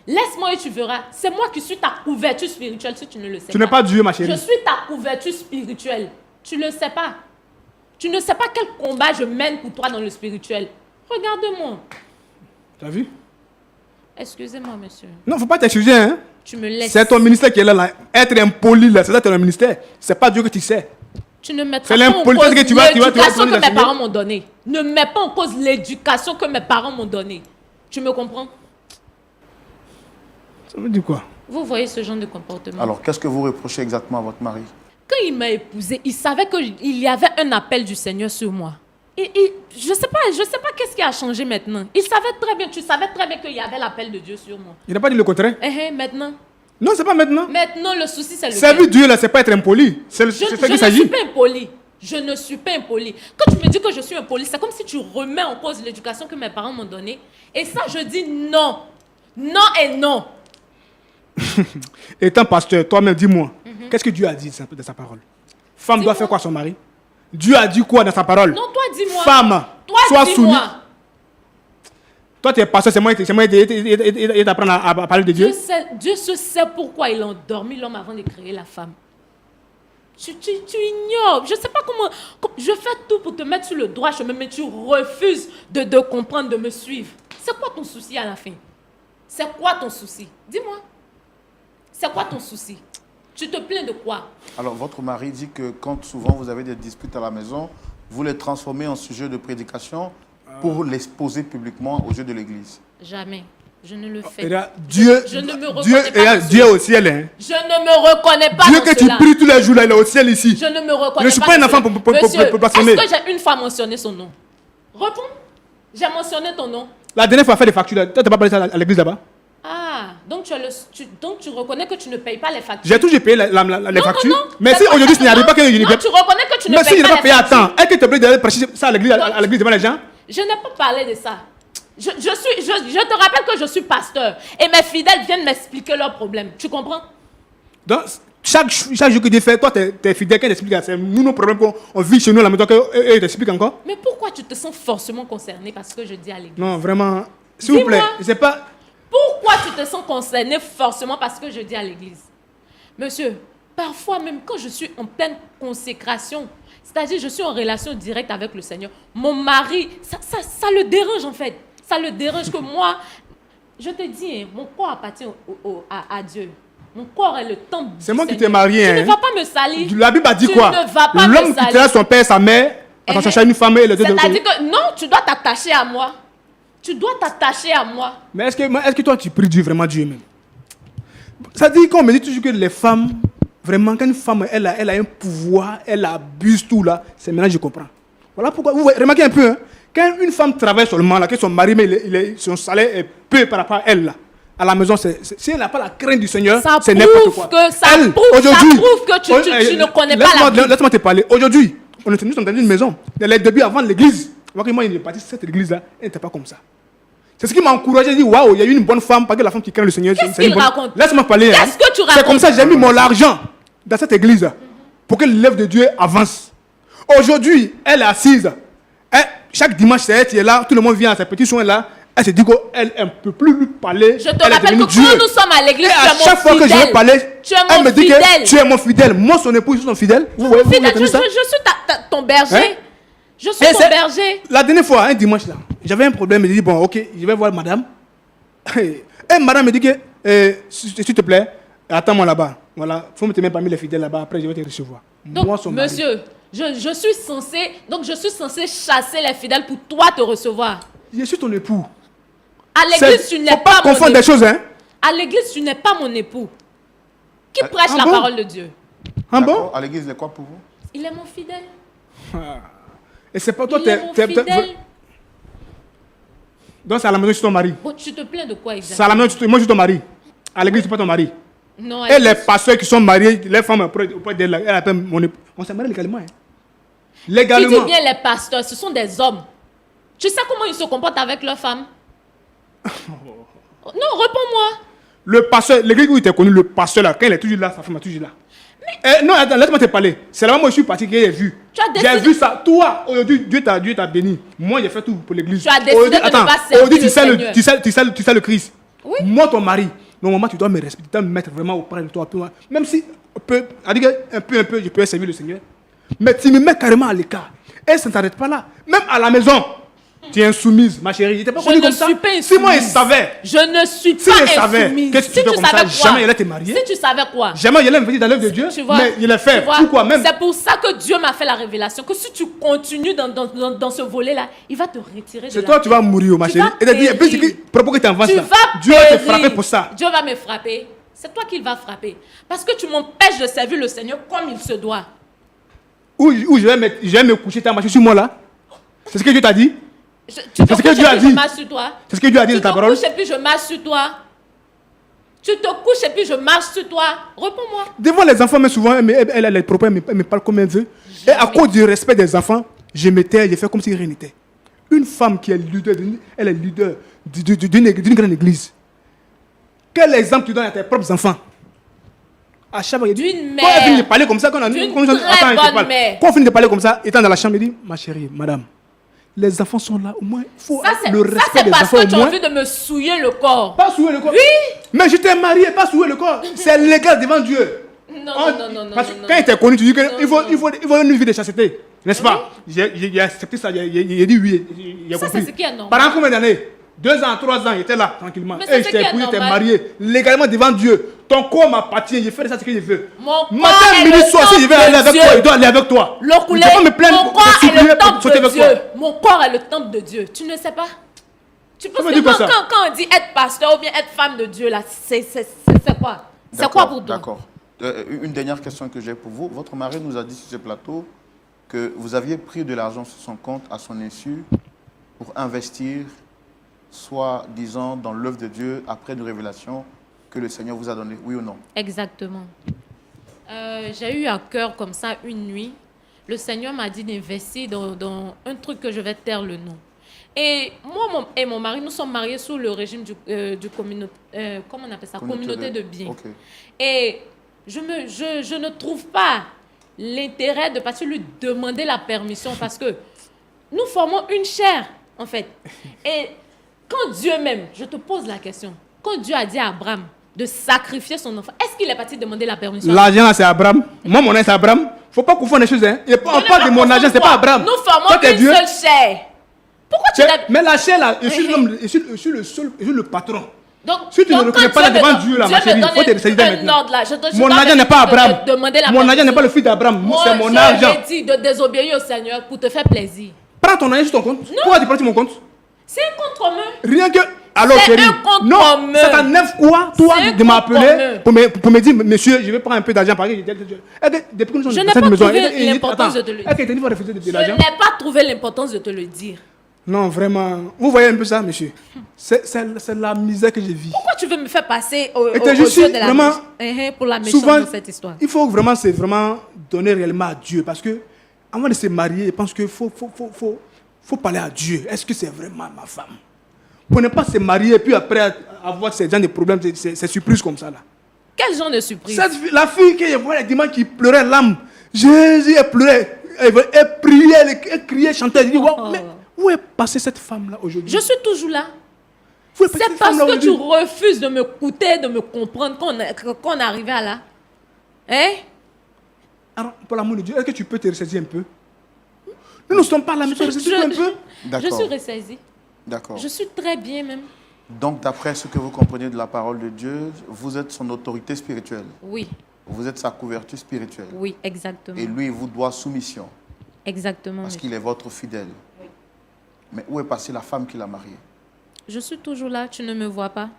[SPEAKER 4] Laisse-moi et tu verras. C'est moi qui suis ta couverture spirituelle si tu ne le sais pas.
[SPEAKER 2] Tu n'es pas Dieu, ma
[SPEAKER 4] Je
[SPEAKER 2] chérie.
[SPEAKER 4] suis ta couverture spirituelle. Tu ne le sais pas. Tu ne sais pas quel combat je mène pour toi dans le spirituel. Regarde-moi.
[SPEAKER 2] Tu as vu?
[SPEAKER 4] Excusez-moi, monsieur.
[SPEAKER 2] Non, faut pas t'excuser, hein.
[SPEAKER 4] Tu me laisses.
[SPEAKER 2] C'est ton ministère qui est là. Être impoli, là, c'est ça ton ministère. C'est pas Dieu que tu sais.
[SPEAKER 4] Tu ne mettras
[SPEAKER 2] C'est
[SPEAKER 4] pas en
[SPEAKER 2] l'impolitesse
[SPEAKER 4] cause
[SPEAKER 2] que tu vas
[SPEAKER 4] l'éducation que mes
[SPEAKER 2] enseigner.
[SPEAKER 4] parents m'ont donnée. Ne mets pas en cause l'éducation que mes parents m'ont donnée. Tu me comprends?
[SPEAKER 2] Ça veut dire quoi?
[SPEAKER 4] Vous voyez ce genre de comportement.
[SPEAKER 1] Alors, qu'est-ce que vous reprochez exactement à votre mari?
[SPEAKER 4] Quand il m'a épousée, il savait qu'il y avait un appel du Seigneur sur moi. Je ne sais pas qu'est-ce qui a changé maintenant. Il savait très bien, tu savais très bien qu'il y avait l'appel de Dieu sur moi.
[SPEAKER 2] Il n'a pas dit le contraire.
[SPEAKER 4] Maintenant.
[SPEAKER 2] Non, c'est pas maintenant.
[SPEAKER 4] Maintenant, le souci, c'est le
[SPEAKER 2] Servir Dieu, là, c'est pas être impoli. C'est
[SPEAKER 4] Je
[SPEAKER 2] ça
[SPEAKER 4] ne
[SPEAKER 2] qu'il
[SPEAKER 4] suis
[SPEAKER 2] s'agit.
[SPEAKER 4] pas impoli. Je ne suis pas impoli. Quand tu me dis que je suis impoli, c'est comme si tu remets en cause l'éducation que mes parents m'ont donnée. Et ça, je dis non. Non et non.
[SPEAKER 2] Étant pasteur, toi-même, dis-moi, qu'est-ce que Dieu a dit de sa parole? Femme doit
[SPEAKER 4] Dis-moi.
[SPEAKER 2] faire quoi à son mari? Dieu a dit quoi dans sa parole?
[SPEAKER 4] Non, toi, dis-moi.
[SPEAKER 2] Femme,
[SPEAKER 4] Toi,
[SPEAKER 2] sois
[SPEAKER 4] dis-moi.
[SPEAKER 2] soumise. Toi, tu es pasteur, c'est moi qui t'apprendre à parler de Dieu.
[SPEAKER 4] Dieu se sait pourquoi il a endormi l'homme avant de créer la femme. Tu ignores. Je ne sais pas comment. Je fais tout pour te mettre sur le droit chemin, mais tu refuses de comprendre, de me suivre. C'est quoi ton souci à la fin? C'est quoi ton souci? Dis-moi. C'est quoi ton souci? Tu te plains de quoi?
[SPEAKER 1] Alors, votre mari dit que quand souvent vous avez des disputes à la maison, vous les transformez en sujet de prédication pour les poser publiquement aux yeux de l'Église.
[SPEAKER 4] Jamais. Je ne le fais
[SPEAKER 2] Et
[SPEAKER 4] pas.
[SPEAKER 2] là, Dieu,
[SPEAKER 4] Je ne me reconnais
[SPEAKER 2] Dieu,
[SPEAKER 4] pas
[SPEAKER 2] et là,
[SPEAKER 4] dans
[SPEAKER 2] Dieu est au ciel. Hein.
[SPEAKER 4] Je ne me reconnais pas
[SPEAKER 2] Dieu
[SPEAKER 4] dans
[SPEAKER 2] que tu
[SPEAKER 4] cela.
[SPEAKER 2] pries tous les jours, là, il est au ciel ici.
[SPEAKER 4] Je ne me reconnais
[SPEAKER 2] Je ne suis
[SPEAKER 4] pas
[SPEAKER 2] pas un
[SPEAKER 4] dans
[SPEAKER 2] enfant
[SPEAKER 4] cela.
[SPEAKER 2] pour
[SPEAKER 4] Monsieur,
[SPEAKER 2] blasphémer.
[SPEAKER 4] est-ce que j'ai une fois mentionné son nom? Réponds. J'ai mentionné ton nom.
[SPEAKER 2] La dernière fois, faire des factures, là, toi, tu n'as pas parlé ça à l'église là-bas?
[SPEAKER 4] Ah, donc tu reconnais que tu ne payes pas les factures.
[SPEAKER 2] J'ai toujours payé les
[SPEAKER 4] Non,
[SPEAKER 2] factures.
[SPEAKER 4] non, non.
[SPEAKER 2] Mais
[SPEAKER 4] C'est
[SPEAKER 2] si
[SPEAKER 4] pas
[SPEAKER 2] aujourd'hui,
[SPEAKER 4] ça.
[SPEAKER 2] il n'y arrive pas que je ne
[SPEAKER 4] Non,
[SPEAKER 2] paye
[SPEAKER 4] tu reconnais que tu ne
[SPEAKER 2] Mais si
[SPEAKER 4] payes
[SPEAKER 2] je n'ai
[SPEAKER 4] pas
[SPEAKER 2] pas
[SPEAKER 4] les
[SPEAKER 2] payé à
[SPEAKER 4] factures.
[SPEAKER 2] temps, est-ce que tu es obligé d'aller prêcher ça à l'église devant les gens?
[SPEAKER 4] Je n'ai pas parlé de ça. Je te rappelle que je suis pasteur et mes fidèles viennent m'expliquer leurs problèmes. Tu comprends?
[SPEAKER 2] Donc, chaque jour que tu fais, toi, tu es fidèle, quand tu expliques, c'est nous nos problèmes qu'on vit chez nous à la maison, qu'eux t'expliquent encore?
[SPEAKER 4] Mais pourquoi tu te sens forcément concerné par ce que je dis à l'église?
[SPEAKER 2] Non, vraiment, s'il vous plaît,
[SPEAKER 4] Dis-moi.
[SPEAKER 2] je sais pas.
[SPEAKER 4] Pourquoi tu te sens concerné forcément par ce que je dis à l'église? Monsieur, parfois même quand je suis en pleine consécration, c'est-à-dire je suis en relation directe avec le Seigneur, mon mari, ça le dérange en fait. Ça le dérange que moi, Je te dis, mon corps appartient à Dieu. Mon corps est le temple.
[SPEAKER 5] C'est moi qui t'ai marié.
[SPEAKER 4] Tu ne vas pas me salir.
[SPEAKER 5] La Bible a dit
[SPEAKER 4] tu
[SPEAKER 5] quoi?
[SPEAKER 4] Tu ne vas pas
[SPEAKER 5] L'homme
[SPEAKER 4] me salir.
[SPEAKER 5] quittera son père et sa mère. Attends, chercher une femme et les deux.
[SPEAKER 4] C'est-à-dire que non, tu dois t'attacher à moi. Tu dois t'attacher à moi.
[SPEAKER 5] Mais est-ce que toi, tu pries Dieu, vraiment Dieu même? Ça dit qu'on me dit toujours que les femmes, vraiment, quand une femme, elle a un pouvoir, elle abuse tout là, c'est maintenant que je comprends. Voilà pourquoi, vous remarquez un peu, hein, quand une femme travaille seulement, là, que son mari, mais son salaire est peu par rapport à elle, là, à la maison, si elle n'a pas la crainte du Seigneur, c'est n'importe quoi.
[SPEAKER 4] Ça prouve que tu ne connais pas la Bible.
[SPEAKER 5] Laisse-moi te parler. Aujourd'hui, nous sommes dans une maison. Dans les débuts avant l'église, moi, il est parti cette église-là, elle n'était pas comme ça. C'est ce qui m'a encouragé, j'ai dit, waouh, il y a eu une bonne femme, parce que la femme qui craint le Seigneur,
[SPEAKER 4] qu'est-ce qu'il raconte?
[SPEAKER 5] Laisse-moi parler.
[SPEAKER 4] Qu'est-ce que tu racontes?
[SPEAKER 5] C'est comme ça que j'ai mis mon argent dans cette église pour que l'œuvre de Dieu avance. Aujourd'hui, elle est assise. Chaque dimanche, c'est elle qui est là, tout le monde vient à ses petits soins là. Elle se dit qu'elle ne peut plus lui parler.
[SPEAKER 4] Je te rappelle que quand nous sommes à l'église,
[SPEAKER 5] tu es mon fidèle. À chaque fois que je vais parler, elle me dit que tu es mon fidèle. Moi, son époux, je suis son fidèle. Vous voyez,
[SPEAKER 4] je suis ton berger.
[SPEAKER 5] Hein?
[SPEAKER 4] Je suis ton berger.
[SPEAKER 5] La dernière fois, un dimanche là, j'avais un problème. Je dis bon, ok, je vais voir madame. Et madame me dit que, s'il te plaît, attends-moi là-bas. Voilà, il faut me tenir parmi les fidèles là-bas. Après, je vais te recevoir.
[SPEAKER 4] Donc,
[SPEAKER 5] moi, son mari.
[SPEAKER 4] monsieur, je suis censé chasser les fidèles pour toi te recevoir.
[SPEAKER 5] Je suis ton époux.
[SPEAKER 4] À l'église, tu n'es pas mon époux.
[SPEAKER 5] Confondre des choses, hein.
[SPEAKER 4] À l'église, tu n'es pas mon époux. Qui prêche la parole de Dieu.
[SPEAKER 5] Ah bon?
[SPEAKER 1] À l'église, il est quoi pour vous?
[SPEAKER 4] Il est mon fidèle.
[SPEAKER 5] Et c'est pas toi,
[SPEAKER 4] Il est mon fidèle.
[SPEAKER 5] Donc c'est à la maison, je suis ton mari.
[SPEAKER 4] Bon, tu te plains de quoi exactement?
[SPEAKER 5] C'est à la maison, moi je suis ton mari. À l'église, je ne suis pas ton mari.
[SPEAKER 4] Non,
[SPEAKER 5] et les pasteurs qui sont mariés, les femmes auprès d'elle, elle appelle mon époux. On s'est marié légalement. Hein. Légalement.
[SPEAKER 4] Tu dis bien les pasteurs, ce sont des hommes. Tu sais comment ils se comportent avec leurs femmes? Non, réponds-moi.
[SPEAKER 5] Le pasteur, l'église où il était connu, le pasteur là, quand il est toujours là, sa femme est toujours là. Non, attends, laisse-moi te parler. C'est là où moi je suis parti que j'ai vu. J'ai vu ça. Toi, aujourd'hui, Dieu t'a béni. Moi, j'ai fait tout pour l'église.
[SPEAKER 4] Tu as décidé de ne pas servir le Seigneur.
[SPEAKER 5] Tu sais le Christ.
[SPEAKER 4] Oui.
[SPEAKER 5] Moi, ton mari, normalement, tu dois me respecter, tu dois me mettre vraiment auprès de toi. Même si, un peu, je peux servir le Seigneur. Mais tu me mets carrément à l'écart. Et ça ne s'arrête pas là. Même à la maison. Tu es insoumise, ma chérie. Pas
[SPEAKER 4] je ne suis pas insoumise.
[SPEAKER 5] Si moi, il savait.
[SPEAKER 4] Je ne suis pas insoumise.
[SPEAKER 5] Qu'est-ce que tu fais comme ça? Jamais il allait te marier.
[SPEAKER 4] Si tu savais quoi?
[SPEAKER 5] Jamais il allait me venir dans l'œuvre de Dieu. Mais il l'a fait. Pourquoi même?
[SPEAKER 4] C'est pour ça que Dieu m'a fait la révélation. Que si tu continues dans ce volet-là, il va te retirer de la vie.
[SPEAKER 5] C'est toi, tu vas mourir, ma chérie. Et tu dis, propos que tu avances là. Dieu va te frapper pour ça.
[SPEAKER 4] Dieu va me frapper. C'est toi qui va frapper. Parce que tu m'empêches de servir le Seigneur comme il se doit.
[SPEAKER 5] Où je vais me coucher, ta marche sur moi là. C'est ce que Dieu t'a dit?
[SPEAKER 4] Tu te couches et puis je marche sur toi.
[SPEAKER 5] C'est ce que Dieu a dit de ta parole.
[SPEAKER 4] Tu te couches et puis je marche sur toi. Tu te couches et puis je marche sur toi. Réponds-moi.
[SPEAKER 5] Devant les enfants, mais souvent, les propos, elle me parle comme elle veut. Et à cause du respect des enfants, je me tais, je fais comme si rien n'était. Une femme qui est leader, elle est leader d'une grande église. Quel exemple tu donnes à tes propres enfants? À chaque fois,
[SPEAKER 4] d'une mère.
[SPEAKER 5] Quand elle finit de parler comme ça, quand on finit de parler comme ça, étant dans la chambre, il dit, ma chérie, madame, les enfants sont là, au moins, il faut le respect des enfants. Ça, c'est parce que tu as envie
[SPEAKER 4] de me souiller le corps.
[SPEAKER 5] Pas souiller le corps.
[SPEAKER 4] Oui.
[SPEAKER 5] Mais je t'ai marié, pas souiller le corps. C'est légal devant Dieu.
[SPEAKER 4] Non.
[SPEAKER 5] Parce que quand il était connu, tu dis qu'il faut une vie de chasteté. N'est-ce pas? J'ai accepté ça, il a dit oui.
[SPEAKER 4] Ça, c'est ce qui est normal.
[SPEAKER 5] Pendant combien d'années? 2 ans, 3 ans, il était là, tranquillement.
[SPEAKER 4] Et
[SPEAKER 5] je t'ai épousé, je t'ai marié, légalement devant Dieu. Ton corps m'appartient, je fais ça ce que je veux. Matin, midi, soir, si je vais aller avec toi, il doit aller avec toi.
[SPEAKER 4] Mon corps est le temple de Dieu. Mon corps est le temple de Dieu. Tu ne sais pas? Tu penses que quand on dit être pasteur ou bien être femme de Dieu, là, c'est quoi? C'est quoi pour toi?
[SPEAKER 1] D'accord. Une dernière question que j'ai pour vous. Votre mari nous a dit sur ce plateau que vous aviez pris de l'argent sur son compte à son insu pour investir, soit, disons, dans l'œuvre de Dieu après une révélation que le Seigneur vous a donnée, oui ou non?
[SPEAKER 4] Exactement. J'ai eu à cœur comme ça une nuit. Le Seigneur m'a dit d'investir dans un truc que je vais taire le nom. Et moi et mon mari, nous sommes mariés sous le régime du comment on appelle ça? Communauté de biens. Okay. Et je ne trouve pas l'intérêt de partir lui demander la permission parce que nous formons une chair, en fait. Et quand Dieu même, je te pose la question, quand Dieu a dit à Abraham de sacrifier son enfant, est-ce qu'il est parti demander la permission?
[SPEAKER 5] L'argent, c'est Abraham. Moi, mon nom, c'est Abraham. Il ne faut pas confondre les choses. Hein. On parle de mon argent, ce n'est pas Abraham.
[SPEAKER 4] Nous formons une seule chair. Pourquoi tu
[SPEAKER 5] Mais la chair, là, je suis le patron.
[SPEAKER 4] Donc,
[SPEAKER 5] Si tu ne reconnais
[SPEAKER 4] quand
[SPEAKER 5] pas
[SPEAKER 4] Dieu
[SPEAKER 5] devant
[SPEAKER 4] me
[SPEAKER 5] Dieu, là,
[SPEAKER 4] Dieu
[SPEAKER 5] ma
[SPEAKER 4] me
[SPEAKER 5] chérie, il
[SPEAKER 4] donne
[SPEAKER 5] faut te ressaisir
[SPEAKER 4] un
[SPEAKER 5] maintenant.
[SPEAKER 4] ordre là, je
[SPEAKER 5] Mon
[SPEAKER 4] dois
[SPEAKER 5] argent n'est pas
[SPEAKER 4] venir
[SPEAKER 5] Abraham.
[SPEAKER 4] te demander la
[SPEAKER 5] Mon argent n'est
[SPEAKER 4] permission.
[SPEAKER 5] pas le fils d'Abraham.
[SPEAKER 4] Moi,
[SPEAKER 5] C'est mon argent.
[SPEAKER 4] je dit de désobéir au Seigneur pour te faire plaisir.
[SPEAKER 5] Prends ton argent sur ton compte. Pourquoi tu prends sur mon compte?
[SPEAKER 4] C'est un compte commun.
[SPEAKER 5] Rien que. Alors,
[SPEAKER 4] C'est
[SPEAKER 5] chérie.
[SPEAKER 4] un compte
[SPEAKER 5] Non,
[SPEAKER 4] commun.
[SPEAKER 5] ça t'enlève quoi, toi,
[SPEAKER 4] C'est un
[SPEAKER 5] de m'appeler
[SPEAKER 4] compte
[SPEAKER 5] pour me dire, monsieur, je vais prendre un peu d'argent par exemple. Depuis que nous sommes
[SPEAKER 4] Je
[SPEAKER 5] dans
[SPEAKER 4] n'ai
[SPEAKER 5] cette
[SPEAKER 4] pas
[SPEAKER 5] maison,
[SPEAKER 4] trouvé l'importance de te le dire.
[SPEAKER 5] Est-ce que tu vas refuser de
[SPEAKER 4] Je
[SPEAKER 5] l'argent?
[SPEAKER 4] n'ai pas trouvé l'importance de te le dire.
[SPEAKER 5] Non, vraiment. Vous voyez un peu ça, monsieur? C'est la misère que je vis.
[SPEAKER 4] Pourquoi tu veux me faire passer au
[SPEAKER 5] Et je
[SPEAKER 4] au
[SPEAKER 5] suis
[SPEAKER 4] jeu de la
[SPEAKER 5] vraiment-
[SPEAKER 4] pour la méchante
[SPEAKER 5] Souvent,
[SPEAKER 4] de cette histoire?
[SPEAKER 5] il faut vraiment, c'est vraiment donner réellement à Dieu. Parce que, avant de se marier, je pense qu'il faut parler à Dieu. Est-ce que c'est vraiment ma femme? Pour ne pas se marier et puis après avoir ces genre de problèmes, c'est surprise comme ça là.
[SPEAKER 4] Quel genre de surprise?
[SPEAKER 5] La fille que je vois le dimanche qui pleurait l'âme, Jésus, elle pleurait, elle priait, elle criait, chantait. Elle dit, wow, mais où est passée cette femme là aujourd'hui?
[SPEAKER 4] Je suis toujours là.
[SPEAKER 5] Où est passée
[SPEAKER 4] C'est
[SPEAKER 5] cette
[SPEAKER 4] parce
[SPEAKER 5] femme-là
[SPEAKER 4] que tu
[SPEAKER 5] aujourd'hui?
[SPEAKER 4] refuses de m'écouter, de me comprendre qu'on est arrivé à là. Hein?
[SPEAKER 5] Alors, pour l'amour de Dieu, est-ce que tu peux te ressaisir un peu? Nous ne sommes pas là, mais tu ressaisir un peu.
[SPEAKER 4] Je
[SPEAKER 1] D'accord.
[SPEAKER 4] suis ressaisie.
[SPEAKER 1] D'accord.
[SPEAKER 4] Je suis très bien même.
[SPEAKER 1] Donc, d'après ce que vous comprenez de la parole de Dieu, vous êtes son autorité spirituelle.
[SPEAKER 4] Oui,
[SPEAKER 1] Vous êtes sa couverture spirituelle.
[SPEAKER 4] oui, exactement.
[SPEAKER 1] Et lui, il vous doit soumission
[SPEAKER 4] Exactement.
[SPEAKER 1] parce
[SPEAKER 4] monsieur.
[SPEAKER 1] qu'il est votre fidèle. Mais où est passée la femme qui l'a marié?
[SPEAKER 4] Je suis toujours là, tu ne me vois pas.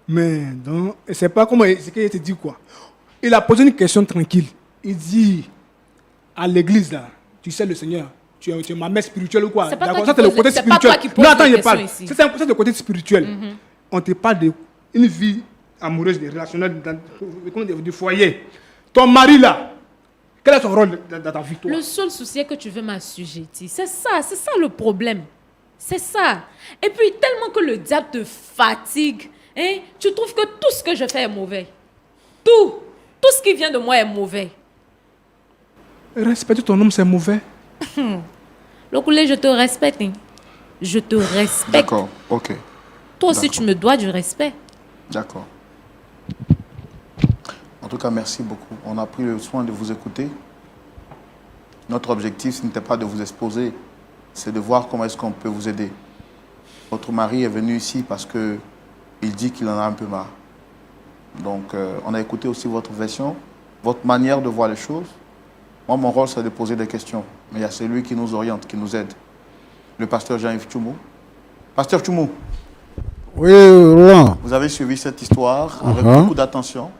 [SPEAKER 5] Mais donc, c'est pas comment ce qu'il te dit quoi. Il a posé une question tranquille. Il dit à l'église là, tu sais le Seigneur, tu es ma mère spirituelle ou quoi?
[SPEAKER 4] C'est pas toi
[SPEAKER 5] D'accord,
[SPEAKER 4] qui
[SPEAKER 5] ça c'est le
[SPEAKER 4] poses-
[SPEAKER 5] côté
[SPEAKER 4] c'est pas
[SPEAKER 5] spirituel.
[SPEAKER 4] toi qui poses
[SPEAKER 5] Non, attends,
[SPEAKER 4] les
[SPEAKER 5] je
[SPEAKER 4] questions
[SPEAKER 5] parle.
[SPEAKER 4] ici.
[SPEAKER 5] C'est le côté spirituel. On te parle d'une vie amoureuse, des relationnels, du foyer. Ton mari là, quel est son rôle dans ta vie toi?
[SPEAKER 4] Le seul souci est que tu veux m'assujettir. C'est ça le problème. C'est ça. Et puis, tellement que le diable te fatigue, hein, tu trouves que tout ce que je fais est mauvais. Tout ce qui vient de moi est mauvais.
[SPEAKER 5] Respecter ton homme, c'est mauvais.
[SPEAKER 4] Lokoulé, je te respecte. Hein. Je te respecte.
[SPEAKER 1] D'accord, ok.
[SPEAKER 4] Toi aussi,
[SPEAKER 1] D'accord.
[SPEAKER 4] tu me dois du respect.
[SPEAKER 1] D'accord. En tout cas, merci beaucoup. On a pris le soin de vous écouter. Notre objectif, ce n'était pas de vous exposer, c'est de voir comment est-ce qu'on peut vous aider. Votre mari est venu ici parce qu'il dit qu'il en a un peu marre. Donc, on a écouté aussi votre version, votre manière de voir les choses. Moi, mon rôle, c'est de poser des questions. Mais il y a celui qui nous oriente, qui nous aide. Le pasteur Jean-Yves Tchoumou. Pasteur Tchoumou,
[SPEAKER 2] Oui, Roland.
[SPEAKER 1] vous avez suivi cette histoire avec
[SPEAKER 2] Uh-huh.
[SPEAKER 1] beaucoup d'attention.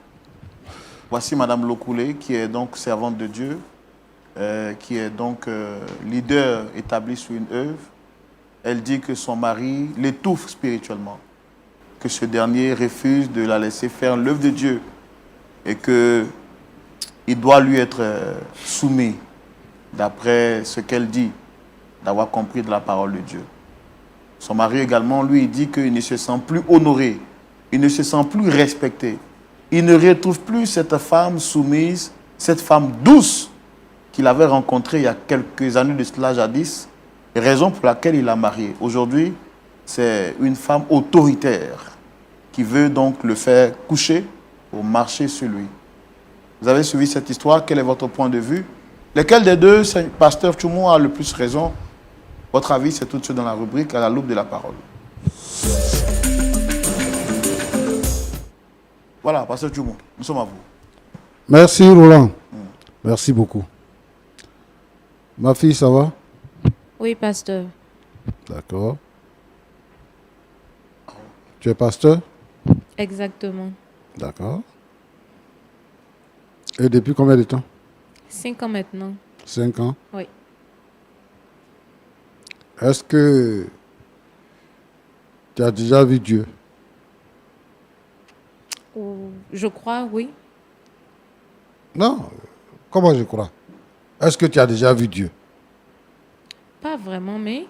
[SPEAKER 1] Voici Madame Lokoulé, qui est donc servante de Dieu, qui est donc leader établi sur une œuvre. Elle dit que son mari l'étouffe spirituellement, que ce dernier refuse de la laisser faire l'œuvre de Dieu et qu'il doit lui être soumis, d'après ce qu'elle dit, d'avoir compris de la parole de Dieu. Son mari également, lui, il dit qu'il ne se sent plus honoré, il ne se sent plus respecté. Il ne retrouve plus cette femme soumise, cette femme douce qu'il avait rencontrée il y a quelques années de cela jadis, raison pour laquelle il l'a mariée. Aujourd'hui, c'est une femme autoritaire qui veut donc le faire coucher pour marcher sur lui. Vous avez suivi cette histoire, quel est votre point de vue? Lequel des deux, pasteur Tchoumou, a le plus raison? Votre avis, c'est tout de suite dans la rubrique à la loupe de la parole. Voilà, pasteur Tchoumou, nous sommes à vous.
[SPEAKER 2] Merci, Roland. Merci beaucoup. Ma fille, ça va?
[SPEAKER 4] Oui, pasteur.
[SPEAKER 2] D'accord. Tu es pasteur?
[SPEAKER 4] Exactement.
[SPEAKER 2] D'accord. Et depuis combien de temps?
[SPEAKER 4] 5 ans maintenant.
[SPEAKER 2] 5 ans.
[SPEAKER 4] Oui.
[SPEAKER 2] Est-ce que tu as déjà vu Dieu?
[SPEAKER 4] Je crois, oui.
[SPEAKER 2] Non. Comment je crois? Est-ce que tu as déjà vu Dieu?
[SPEAKER 4] Pas vraiment, mais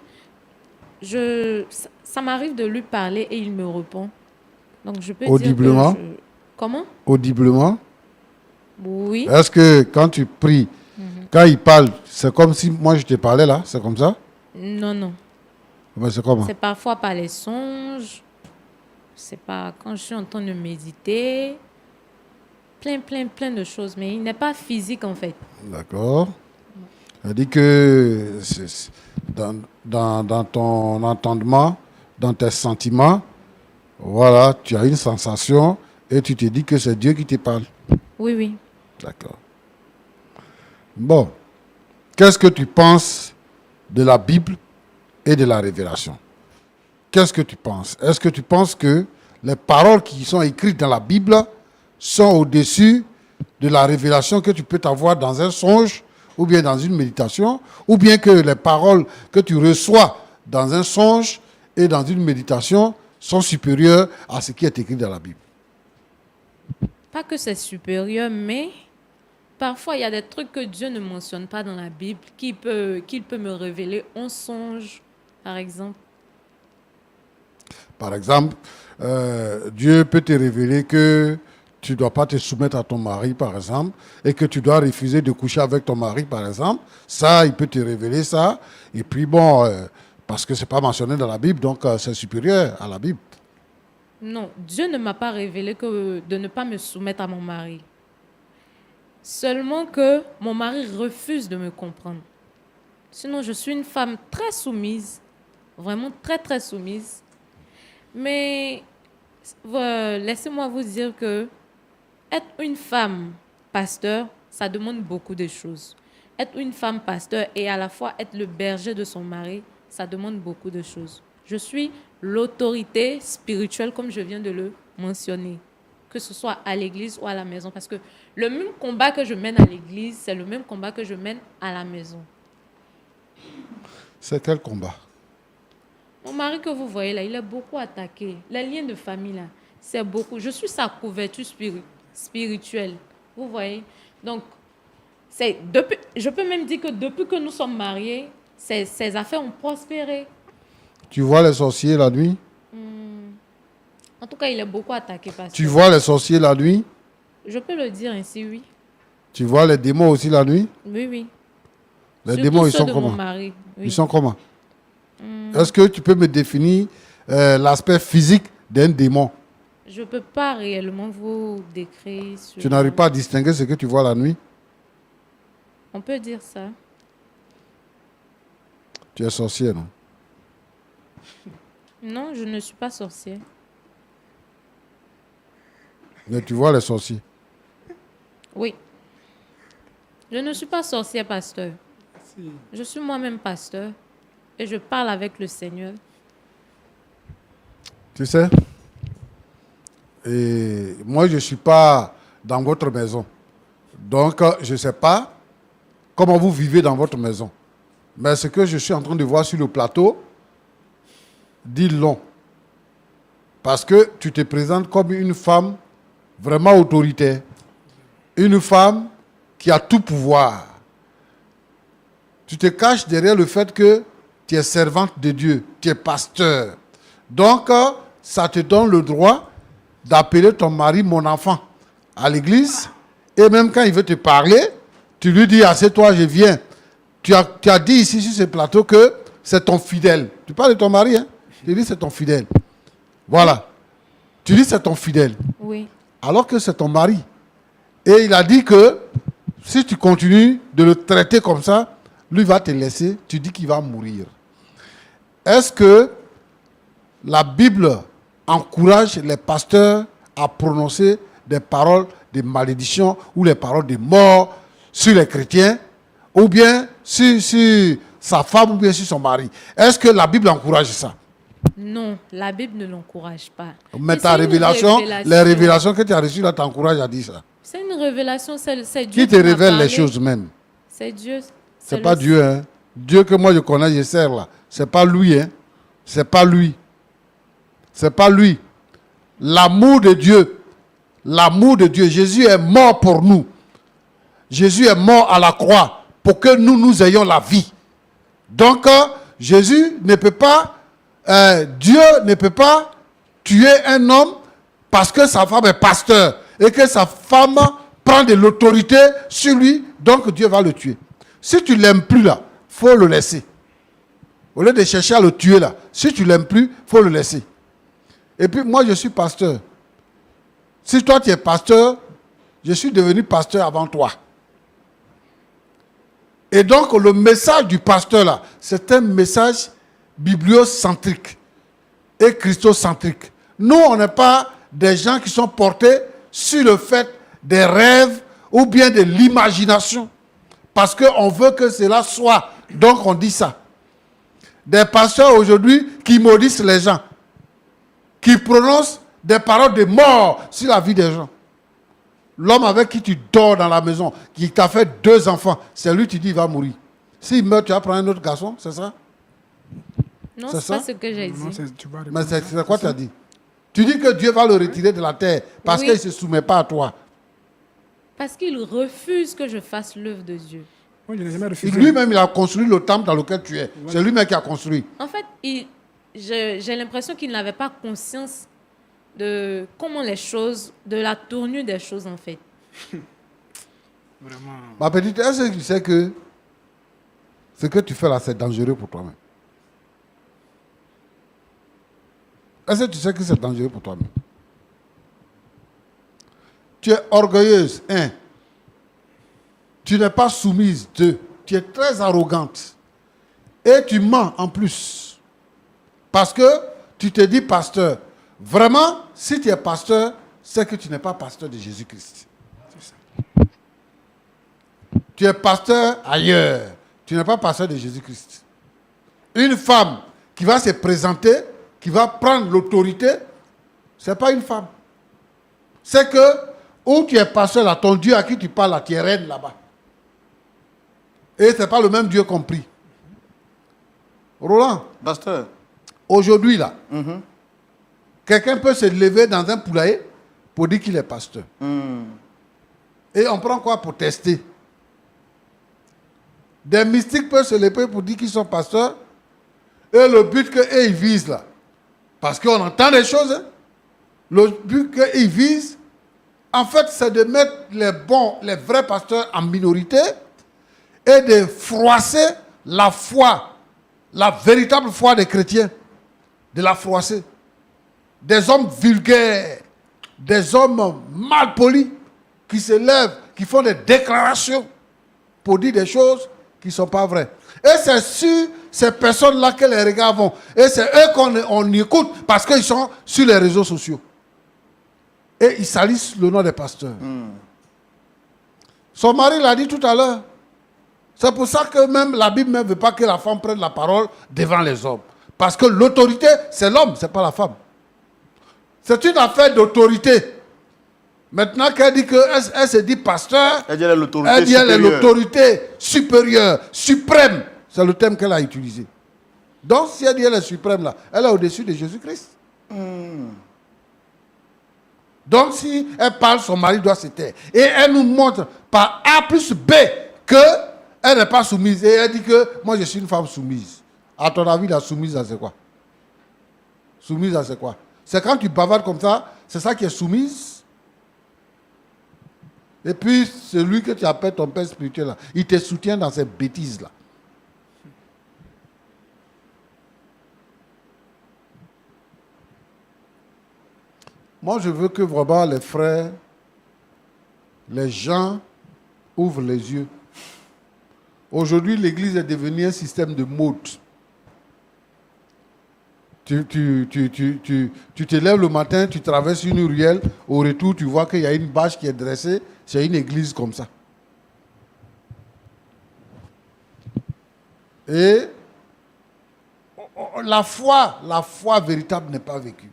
[SPEAKER 4] ça m'arrive de lui parler et il me répond. Donc je peux
[SPEAKER 2] Audiblement?
[SPEAKER 4] dire que Comment?
[SPEAKER 2] Audiblement?
[SPEAKER 4] Oui.
[SPEAKER 2] Est-ce que quand tu pries, quand il parle, c'est comme si moi je te parlais là? C'est comme ça?
[SPEAKER 4] Non, non.
[SPEAKER 2] Ben, c'est comment?
[SPEAKER 4] C'est parfois par les songes. C'est pas quand je suis en train de méditer. Plein de choses. Mais il n'est pas physique en fait.
[SPEAKER 2] D'accord. Elle dit que dans ton entendement, dans tes sentiments, voilà, tu as une sensation et tu te dis que c'est Dieu qui te parle.
[SPEAKER 4] Oui, oui.
[SPEAKER 2] D'accord. Bon, qu'est-ce que tu penses de la Bible et de la révélation? Qu'est-ce que tu penses? Est-ce que tu penses que les paroles qui sont écrites dans la Bible sont au-dessus de la révélation que tu peux avoir dans un songe ou bien dans une méditation, ou bien que les paroles que tu reçois dans un songe et dans une méditation sont supérieures à ce qui est écrit dans la Bible?
[SPEAKER 4] Pas que c'est supérieur, mais parfois il y a des trucs que Dieu ne mentionne pas dans la Bible qu'il peut me révéler en songe, par exemple.
[SPEAKER 2] Par exemple, Dieu peut te révéler que tu ne dois pas te soumettre à ton mari, par exemple, et que tu dois refuser de coucher avec ton mari, par exemple. Ça, il peut te révéler ça. Et puis bon, parce que ce n'est pas mentionné dans la Bible, donc c'est supérieur à la Bible.
[SPEAKER 4] Non, Dieu ne m'a pas révélé que de ne pas me soumettre à mon mari. Seulement que mon mari refuse de me comprendre. Sinon, je suis une femme très soumise, vraiment très, très soumise. Mais laissez-moi vous dire que être une femme pasteur, ça demande beaucoup de choses. Être une femme pasteur et à la fois être le berger de son mari, ça demande beaucoup de choses. Je suis l'autorité spirituelle, comme je viens de le mentionner, que ce soit à l'église ou à la maison. Parce que le même combat que je mène à l'église, c'est le même combat que je mène à la maison.
[SPEAKER 2] C'est quel combat?
[SPEAKER 4] Mon mari que vous voyez là, il est beaucoup attaqué. Les liens de famille là, c'est beaucoup. Je suis sa couverture spirituelle. Vous voyez? Donc, je peux même dire que depuis que nous sommes mariés, ces affaires ont prospéré.
[SPEAKER 2] Tu vois les sorciers la nuit?
[SPEAKER 4] En tout cas, il est beaucoup attaqué.
[SPEAKER 2] Tu vois les sorciers la nuit?
[SPEAKER 4] Je peux le dire ainsi, oui.
[SPEAKER 2] Tu vois les démons aussi la nuit?
[SPEAKER 4] Oui, oui.
[SPEAKER 2] Les
[SPEAKER 4] Surtout
[SPEAKER 2] démons, ils
[SPEAKER 4] ceux
[SPEAKER 2] sont
[SPEAKER 4] de
[SPEAKER 2] comment?
[SPEAKER 4] mon mari, oui.
[SPEAKER 2] Ils sont comment? Est-ce que tu peux me définir l'aspect physique d'un démon?
[SPEAKER 4] Je ne peux pas réellement vous décrire.
[SPEAKER 2] Tu n'arrives pas à distinguer ce que tu vois la nuit?
[SPEAKER 4] On peut dire ça.
[SPEAKER 2] Tu es sorcier, non?
[SPEAKER 4] Non, je ne suis pas sorcière.
[SPEAKER 2] Mais tu vois les sorciers?
[SPEAKER 4] Oui. Je ne suis pas sorcière, pasteur. Je suis moi-même pasteur et je parle avec le Seigneur.
[SPEAKER 2] Tu sais? Et moi, je ne suis pas dans votre maison. Donc, je ne sais pas comment vous vivez dans votre maison. Mais ce que je suis en train de voir sur le plateau, dit long. Parce que tu te présentes comme une femme vraiment autoritaire. Une femme qui a tout pouvoir. Tu te caches derrière le fait que tu es servante de Dieu, tu es pasteur. Donc, ça te donne le droit d'appeler ton mari mon enfant à l'église. Et même quand il veut te parler, tu lui dis, assieds-toi, je viens. Tu as dit ici sur ce plateau que c'est ton fidèle. Tu parles de ton mari, hein? Tu dis c'est ton fidèle. Voilà. Tu dis c'est ton fidèle.
[SPEAKER 4] Oui.
[SPEAKER 2] Alors que c'est ton mari. Et il a dit que si tu continues de le traiter comme ça, lui va te laisser. Tu dis qu'il va mourir. Est-ce que la Bible encourage les pasteurs à prononcer des paroles de malédiction ou les paroles de mort sur les chrétiens ou bien sur sa femme ou bien sur son mari? Est-ce que la Bible encourage ça?
[SPEAKER 4] Non, la Bible ne l'encourage pas.
[SPEAKER 2] Mais
[SPEAKER 4] Et
[SPEAKER 2] ta
[SPEAKER 4] c'est une
[SPEAKER 2] révélation, les révélations que tu as reçues là t'encouragent à dire ça.
[SPEAKER 4] C'est une révélation, c'est Dieu
[SPEAKER 2] Qui te
[SPEAKER 4] m'a
[SPEAKER 2] révèle
[SPEAKER 4] parlé.
[SPEAKER 2] les choses même?
[SPEAKER 4] C'est Dieu.
[SPEAKER 2] C'est pas Dieu, hein. Dieu que moi je connais, je sers là. C'est pas lui, hein. C'est pas lui. C'est pas lui. L'amour de Dieu. L'amour de Dieu. Jésus est mort pour nous. Jésus est mort à la croix pour que nous ayons la vie. Donc, Jésus ne peut pas, Dieu ne peut pas tuer un homme parce que sa femme est pasteur et que sa femme prend de l'autorité sur lui, donc Dieu va le tuer. Si tu ne l'aimes plus là, il faut le laisser. Au lieu de chercher à le tuer là, si tu ne l'aimes plus, il faut le laisser. Et puis moi je suis pasteur. Si toi tu es pasteur, je suis devenu pasteur avant toi. Et donc le message du pasteur là, c'est un message bibliocentrique. et christocentrique. Nous, on n'est pas des gens qui sont portés sur le fait des rêves ou bien de l'imagination. Parce qu'on veut que cela soit. Donc on dit ça. Des pasteurs aujourd'hui qui maudissent les gens, qui prononcent des paroles de mort sur la vie des gens. L'homme avec qui tu dors dans la maison, qui t'a fait 2 enfants, c'est lui, tu dis, il va mourir. S'il meurt, tu vas prendre un autre garçon, c'est ça?
[SPEAKER 4] Non,
[SPEAKER 2] C'est
[SPEAKER 4] c'est pas
[SPEAKER 2] ça?
[SPEAKER 4] ce que j'ai dit.
[SPEAKER 3] Non, tu vas
[SPEAKER 2] Mais
[SPEAKER 3] répondre.
[SPEAKER 2] c'est quoi tu as dit? Tu dis que Dieu va le retirer de la terre parce
[SPEAKER 4] Oui.
[SPEAKER 2] qu'il ne se soumet pas à toi.
[SPEAKER 4] Parce qu'il refuse que je fasse l'œuvre de Dieu.
[SPEAKER 3] Moi, je n'ai jamais
[SPEAKER 2] Et
[SPEAKER 3] refusé.
[SPEAKER 2] lui-même, il a construit le temple dans lequel tu es. C'est lui-même qui a construit.
[SPEAKER 4] En fait, j'ai l'impression qu'il n'avait pas conscience de comment les choses, de la tournure des choses en fait.
[SPEAKER 3] Vraiment.
[SPEAKER 2] Ma petite, est-ce que tu sais que ce que tu fais là, c'est dangereux pour toi-même? Est-ce que tu sais que c'est dangereux pour toi-même? Tu es orgueilleuse, 1. Tu n'es pas soumise, 2. Tu es très arrogante. Et tu mens en plus. Parce que tu te dis pasteur. Vraiment, si tu es pasteur, c'est que tu n'es pas pasteur de Jésus-Christ. Tu es pasteur ailleurs. Tu n'es pas pasteur de Jésus-Christ. Une femme qui va se présenter, qui va prendre l'autorité, ce n'est pas une femme. C'est que, où tu es pasteur là, ton Dieu à qui tu parles là, tu es reine là-bas. Et ce n'est pas le même Dieu compris. Roland,
[SPEAKER 1] Pasteur,
[SPEAKER 2] aujourd'hui là, quelqu'un peut se lever dans un poulailler pour dire qu'il est pasteur. Et on prend quoi pour tester? Des mystiques peuvent se lever pour dire qu'ils sont pasteurs. Et le but qu'eux ils visent là, parce qu'on entend des choses, hein, le but qu'ils visent, en fait, c'est de mettre les vrais pasteurs en minorité et de froisser la foi, la véritable foi des chrétiens, de la froisser. Des hommes vulgaires, des hommes mal polis, qui se lèvent, qui font des déclarations pour dire des choses qui ne sont pas vraies. Et c'est sur ces personnes-là que les regards vont. Et c'est eux qu'on écoute parce qu'ils sont sur les réseaux sociaux. Et ils salissent le nom des pasteurs. Son mari l'a dit tout à l'heure. C'est pour ça que même la Bible ne veut pas que la femme prenne la parole devant les hommes. Parce que l'autorité, c'est l'homme, ce n'est pas la femme. C'est une affaire d'autorité. Maintenant qu'elle dit qu'elle se dit pasteur,
[SPEAKER 1] elle dit elle est l'autorité
[SPEAKER 2] elle dit elle est
[SPEAKER 1] supérieure.
[SPEAKER 2] l'autorité supérieure, suprême. C'est le terme qu'elle a utilisé. Donc si elle dit elle est suprême là, elle est au-dessus de Jésus-Christ. Donc si elle parle, son mari doit se taire. Et elle nous montre par A plus B qu'elle n'est pas soumise. Et elle dit que moi je suis une femme soumise. À ton avis, la soumise, c'est quoi? Soumise, c'est quoi? C'est quand tu bavardes comme ça, c'est ça qui est soumise. Et puis, celui que tu appelles ton père spirituel, là, il te soutient dans ces bêtises-là. Moi, je veux que vraiment les frères, les gens ouvrent les yeux. Aujourd'hui, l'église est devenue un système de mode. Tu te lèves le matin, tu traverses une ruelle, au retour, tu vois qu'il y a une bâche qui est dressée, c'est une église comme ça. Et la foi véritable n'est pas vécue.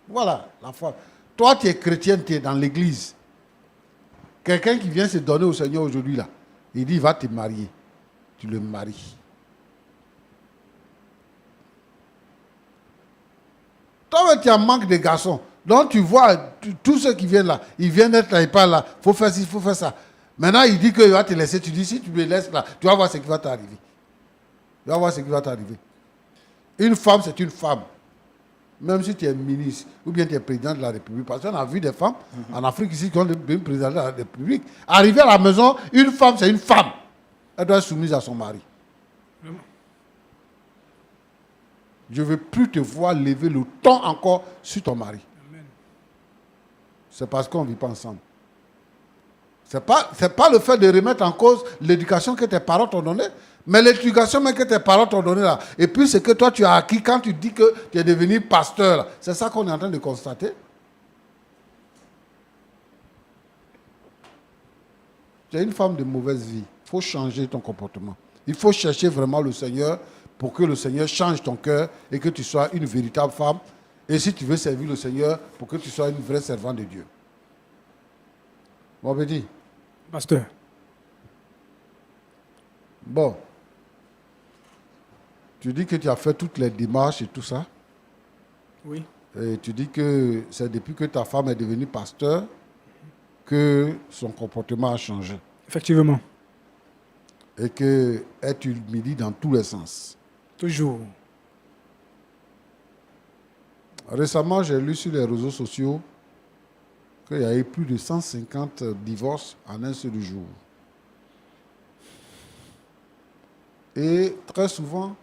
[SPEAKER 2] Voilà, la foi. Toi, tu es chrétien, tu es dans l'église. Quelqu'un qui vient se donner au Seigneur aujourd'hui, là, il dit, il va te marier. Tu le maries. Toi, tu as manque de garçons. Donc, tu vois, tous ceux qui viennent là, ils viennent être là, ils parlent là, il faut faire ci, il faut faire ça. Maintenant, il dit qu'il va te laisser. Tu dis, si tu me laisses là, tu vas voir ce qui va t'arriver. Tu vas voir ce qui va t'arriver. Une femme, c'est une femme. Même si tu es ministre ou bien tu es président de la République. Parce qu'on a vu des femmes en Afrique ici qui ont devenu président de la République. Arriver à la maison, une femme, c'est une femme. Elle doit être soumise à son mari. Je ne veux plus te voir lever le ton encore sur ton mari. C'est parce qu'on ne vit pas ensemble. Ce n'est pas le fait de remettre en cause l'éducation que tes parents t'ont donnée, Mais l'éducation même que tes parents t'ont donnée là, et puis ce que toi tu as acquis quand tu dis que tu es devenu pasteur, là, c'est ça qu'on est en train de constater. Tu es une femme de mauvaise vie. Il faut changer ton comportement. Il faut chercher vraiment le Seigneur pour que le Seigneur change ton cœur et que tu sois une véritable femme. Et si tu veux servir le Seigneur, pour que tu sois une vraie servante de Dieu. Mon petit.
[SPEAKER 3] Pasteur.
[SPEAKER 2] Bon. Tu dis que tu as fait toutes les démarches et tout ça.
[SPEAKER 3] Oui.
[SPEAKER 2] Et tu dis que c'est depuis que ta femme est devenue pasteur que son comportement a changé.
[SPEAKER 3] Effectivement.
[SPEAKER 2] Et qu'elle t'humilie dans tous les sens.
[SPEAKER 3] Toujours.
[SPEAKER 2] Récemment, j'ai lu sur les réseaux sociaux qu'il y a eu plus de 150 divorces en un seul jour. Et très souvent,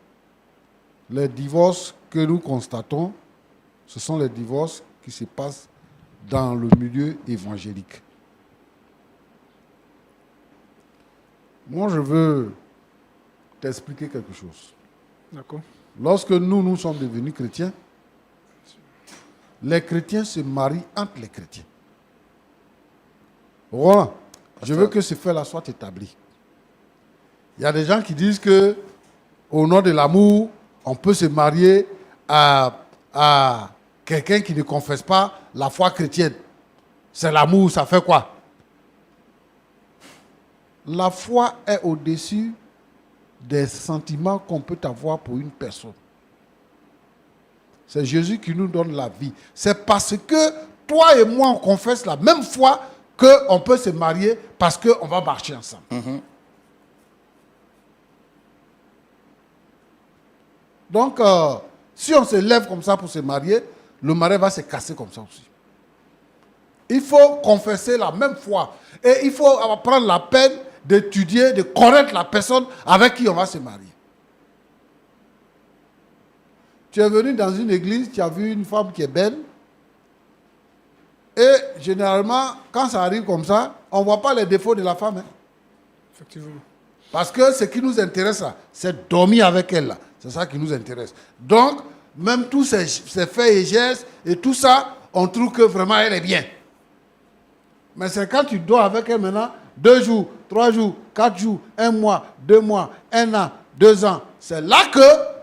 [SPEAKER 2] les divorces que nous constatons, ce sont les divorces qui se passent dans le milieu évangélique. Moi, je veux t'expliquer quelque chose.
[SPEAKER 3] D'accord.
[SPEAKER 2] Lorsque nous sommes devenus chrétiens, les chrétiens se marient entre les chrétiens. Voilà. Je veux que ce fait-là soit établi. Il y a des gens qui disent que, au nom de l'amour, on peut se marier à quelqu'un qui ne confesse pas la foi chrétienne. C'est l'amour, ça fait quoi? La foi est au-dessus des sentiments qu'on peut avoir pour une personne. C'est Jésus qui nous donne la vie. C'est parce que toi et moi, on confesse la même foi qu'on peut se marier parce qu'on va marcher ensemble. Donc, si on se lève comme ça pour se marier, le mariage va se casser comme ça aussi. Il faut confesser la même foi. Et il faut prendre la peine d'étudier, de connaître la personne avec qui on va se marier. Tu es venu dans une église, tu as vu une femme qui est belle. Et généralement, quand ça arrive comme ça, on ne voit pas les défauts de la femme. Hein.
[SPEAKER 3] Effectivement.
[SPEAKER 2] Parce que ce qui nous intéresse, là, c'est dormir avec elle. Là. C'est ça qui nous intéresse. Donc, même tous ces faits et gestes et tout ça, on trouve que vraiment elle est bien. Mais c'est quand tu dors avec elle maintenant, 2 jours, 3 jours, 4 jours, 1 mois, 2 mois, 1 an, 2 ans. C'est là que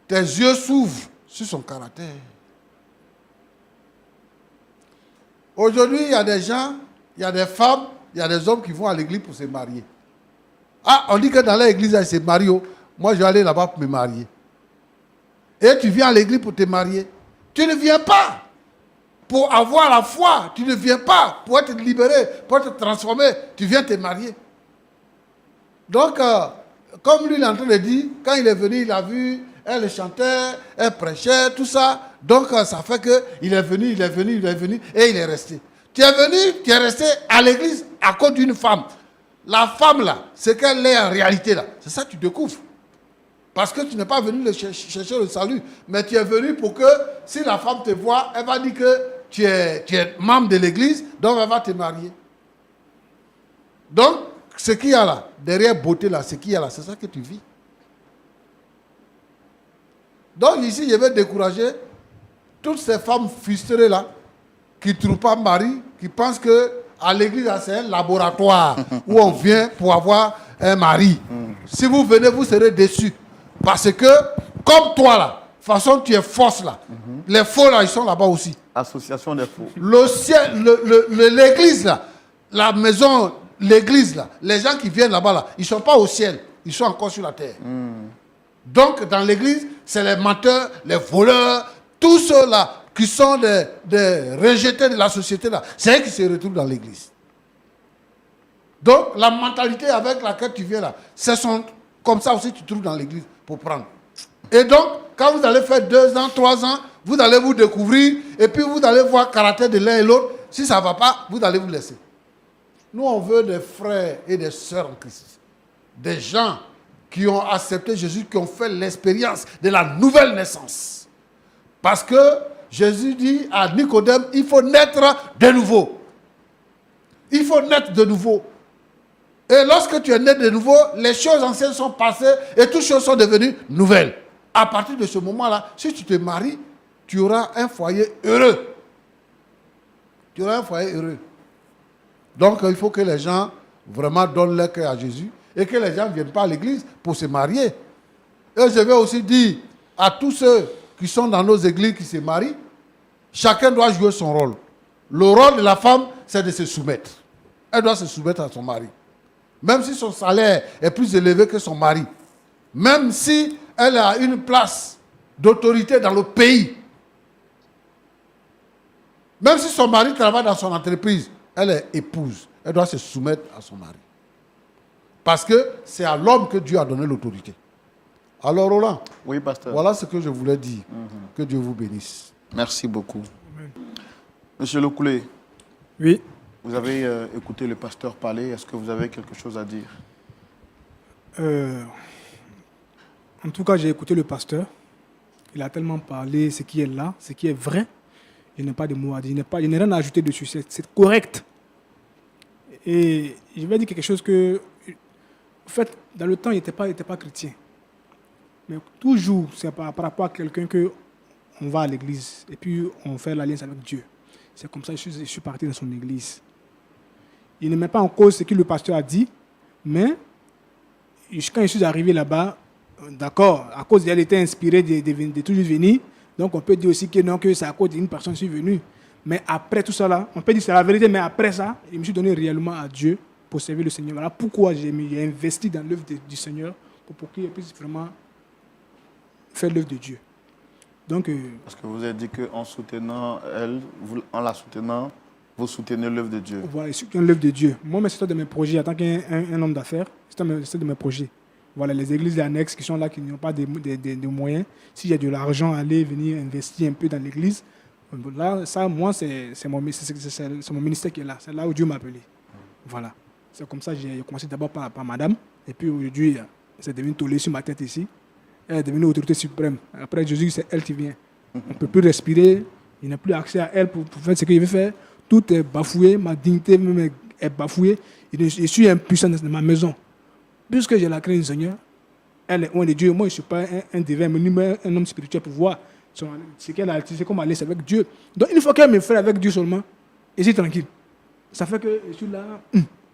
[SPEAKER 2] tes yeux s'ouvrent sur son caractère. Aujourd'hui, il y a des gens, il y a des femmes, il y a des hommes qui vont à l'église pour se marier. Ah, on dit que dans l'église, ils se marient. Moi, je vais aller là-bas pour me marier. Et tu viens à l'église pour te marier. Tu ne viens pas pour avoir la foi. Tu ne viens pas pour être libéré, pour être transformé. Tu viens te marier. Donc, comme lui, il est en train de dire, quand il est venu, il a vu, elle chantait, elle prêchait, tout ça. Donc, ça fait qu'il est venu, et il est resté. Tu es venu, tu es resté à l'église à cause d'une femme. La femme, là, ce qu'elle est en réalité, là, c'est ça que tu découvres. Parce que tu n'es pas venu chercher le salut, mais tu es venu pour que, si la femme te voit, elle va dire que tu es membre de l'église, donc elle va te marier. Donc, ce qu'il y a là, derrière beauté là, ce qu'il y a là, c'est ça que tu vis. Donc ici, je vais décourager toutes ces femmes frustrées là, qui ne trouvent pas mari, qui pensent que à l'église, c'est un laboratoire où on vient pour avoir un mari. Si vous venez, vous serez déçus. Parce que, comme toi là, de toute façon, tu es fausse là. Les faux là, ils sont là-bas aussi.
[SPEAKER 1] Association des faux.
[SPEAKER 2] Le ciel, l'église là, la maison, l'église là, les gens qui viennent là-bas là, ils ne sont pas au ciel, ils sont encore sur la terre. Donc, dans l'église, c'est les menteurs, les voleurs, tous ceux-là qui sont des rejetés de la société là, c'est eux qui se retrouvent dans l'église. Donc, la mentalité avec laquelle tu viens là, c'est comme ça aussi tu trouves dans l'église pour prendre. Et donc, quand vous allez faire 2 ans, 3 ans, vous allez vous découvrir et puis vous allez voir le caractère de l'un et l'autre. Si ça ne va pas, vous allez vous laisser. Nous, on veut des frères et des sœurs en Christ. Des gens qui ont accepté Jésus, qui ont fait l'expérience de la nouvelle naissance. Parce que Jésus dit à Nicodème, il faut naître de nouveau. Il faut naître de nouveau. Et lorsque tu es né de nouveau, les choses anciennes sont passées et toutes choses sont devenues nouvelles. À partir de ce moment-là, si tu te maries, tu auras un foyer heureux. Tu auras un foyer heureux. Donc, il faut que les gens vraiment donnent leur cœur à Jésus et que les gens ne viennent pas à l'église pour se marier. Et je vais aussi dire à tous ceux qui sont dans nos églises qui se marient, chacun doit jouer son rôle. Le rôle de la femme, c'est de se soumettre. Elle doit se soumettre à son mari. Même si son salaire est plus élevé que son mari. Même si elle a une place d'autorité dans le pays. Même si son mari travaille dans son entreprise, elle est épouse. Elle doit se soumettre à son mari. Parce que c'est à l'homme que Dieu a donné l'autorité. Alors Roland,
[SPEAKER 1] Oui, pasteur.
[SPEAKER 2] voilà ce que je voulais dire. Que Dieu vous bénisse.
[SPEAKER 1] Merci beaucoup. Monsieur Lokoulé,
[SPEAKER 3] Oui.
[SPEAKER 1] vous avez écouté le pasteur parler. Est-ce que vous avez quelque chose à dire?
[SPEAKER 3] En tout cas, j'ai écouté le pasteur. Il a tellement parlé ce qui est là, ce qui est vrai. Je n'ai pas de mots à dire. Je n'ai rien à ajouter dessus. C'est correct. Et je vais dire quelque chose que, en fait, dans le temps, il n'était pas chrétien. Mais toujours, c'est par rapport à quelqu'un que on va à l'église et puis on fait l'alliance avec Dieu. C'est comme ça que je suis parti dans son église. Il ne met pas en cause ce que le pasteur a dit, mais quand je suis arrivé là-bas, d'accord, à cause d'elle était inspirée de toujours venir, donc on peut dire aussi que non, que c'est à cause d'une personne que je suis venu. Mais après tout ça là, on peut dire que c'est la vérité, mais après ça, je me suis donné réellement à Dieu pour servir le Seigneur. Voilà pourquoi j'ai investi dans l'œuvre du Seigneur, pour qu'il puisse vraiment faire l'œuvre de Dieu. Donc,
[SPEAKER 1] Parce que vous avez dit qu'en soutenant elle, en la soutenant, vous soutenez l'œuvre de Dieu.
[SPEAKER 3] voilà, je soutiens l'œuvre de Dieu. Moi, c'est un de mes projets, en tant qu'un homme d'affaires, c'est un de mes projets. Voilà, les églises annexes qui sont là, qui n'ont pas de moyens, s'il y a de l'argent, aller venir investir un peu dans l'église, là, ça, moi, c'est mon ministère qui est là. C'est là où Dieu m'a appelé. Voilà. C'est comme ça que j'ai commencé d'abord par madame, et puis aujourd'hui, c'est devenu tollé sur ma tête ici. Elle est devenue autorité suprême. Après Jésus, c'est elle qui vient. On ne peut plus respirer. Il n'a plus accès à elle pour faire ce qu'il veut faire. Tout est bafoué. Ma dignité même est bafouée. Je suis impuissant dans ma maison. Puisque j'ai la crainte du Seigneur, elle est loin de Dieu. Moi, je ne suis pas un divin, mais un homme spirituel pour voir ce qu'elle a. C'est comme aller avec Dieu. Donc, une fois qu'elle me fait avec Dieu seulement, je suis tranquille. Ça fait que je suis là,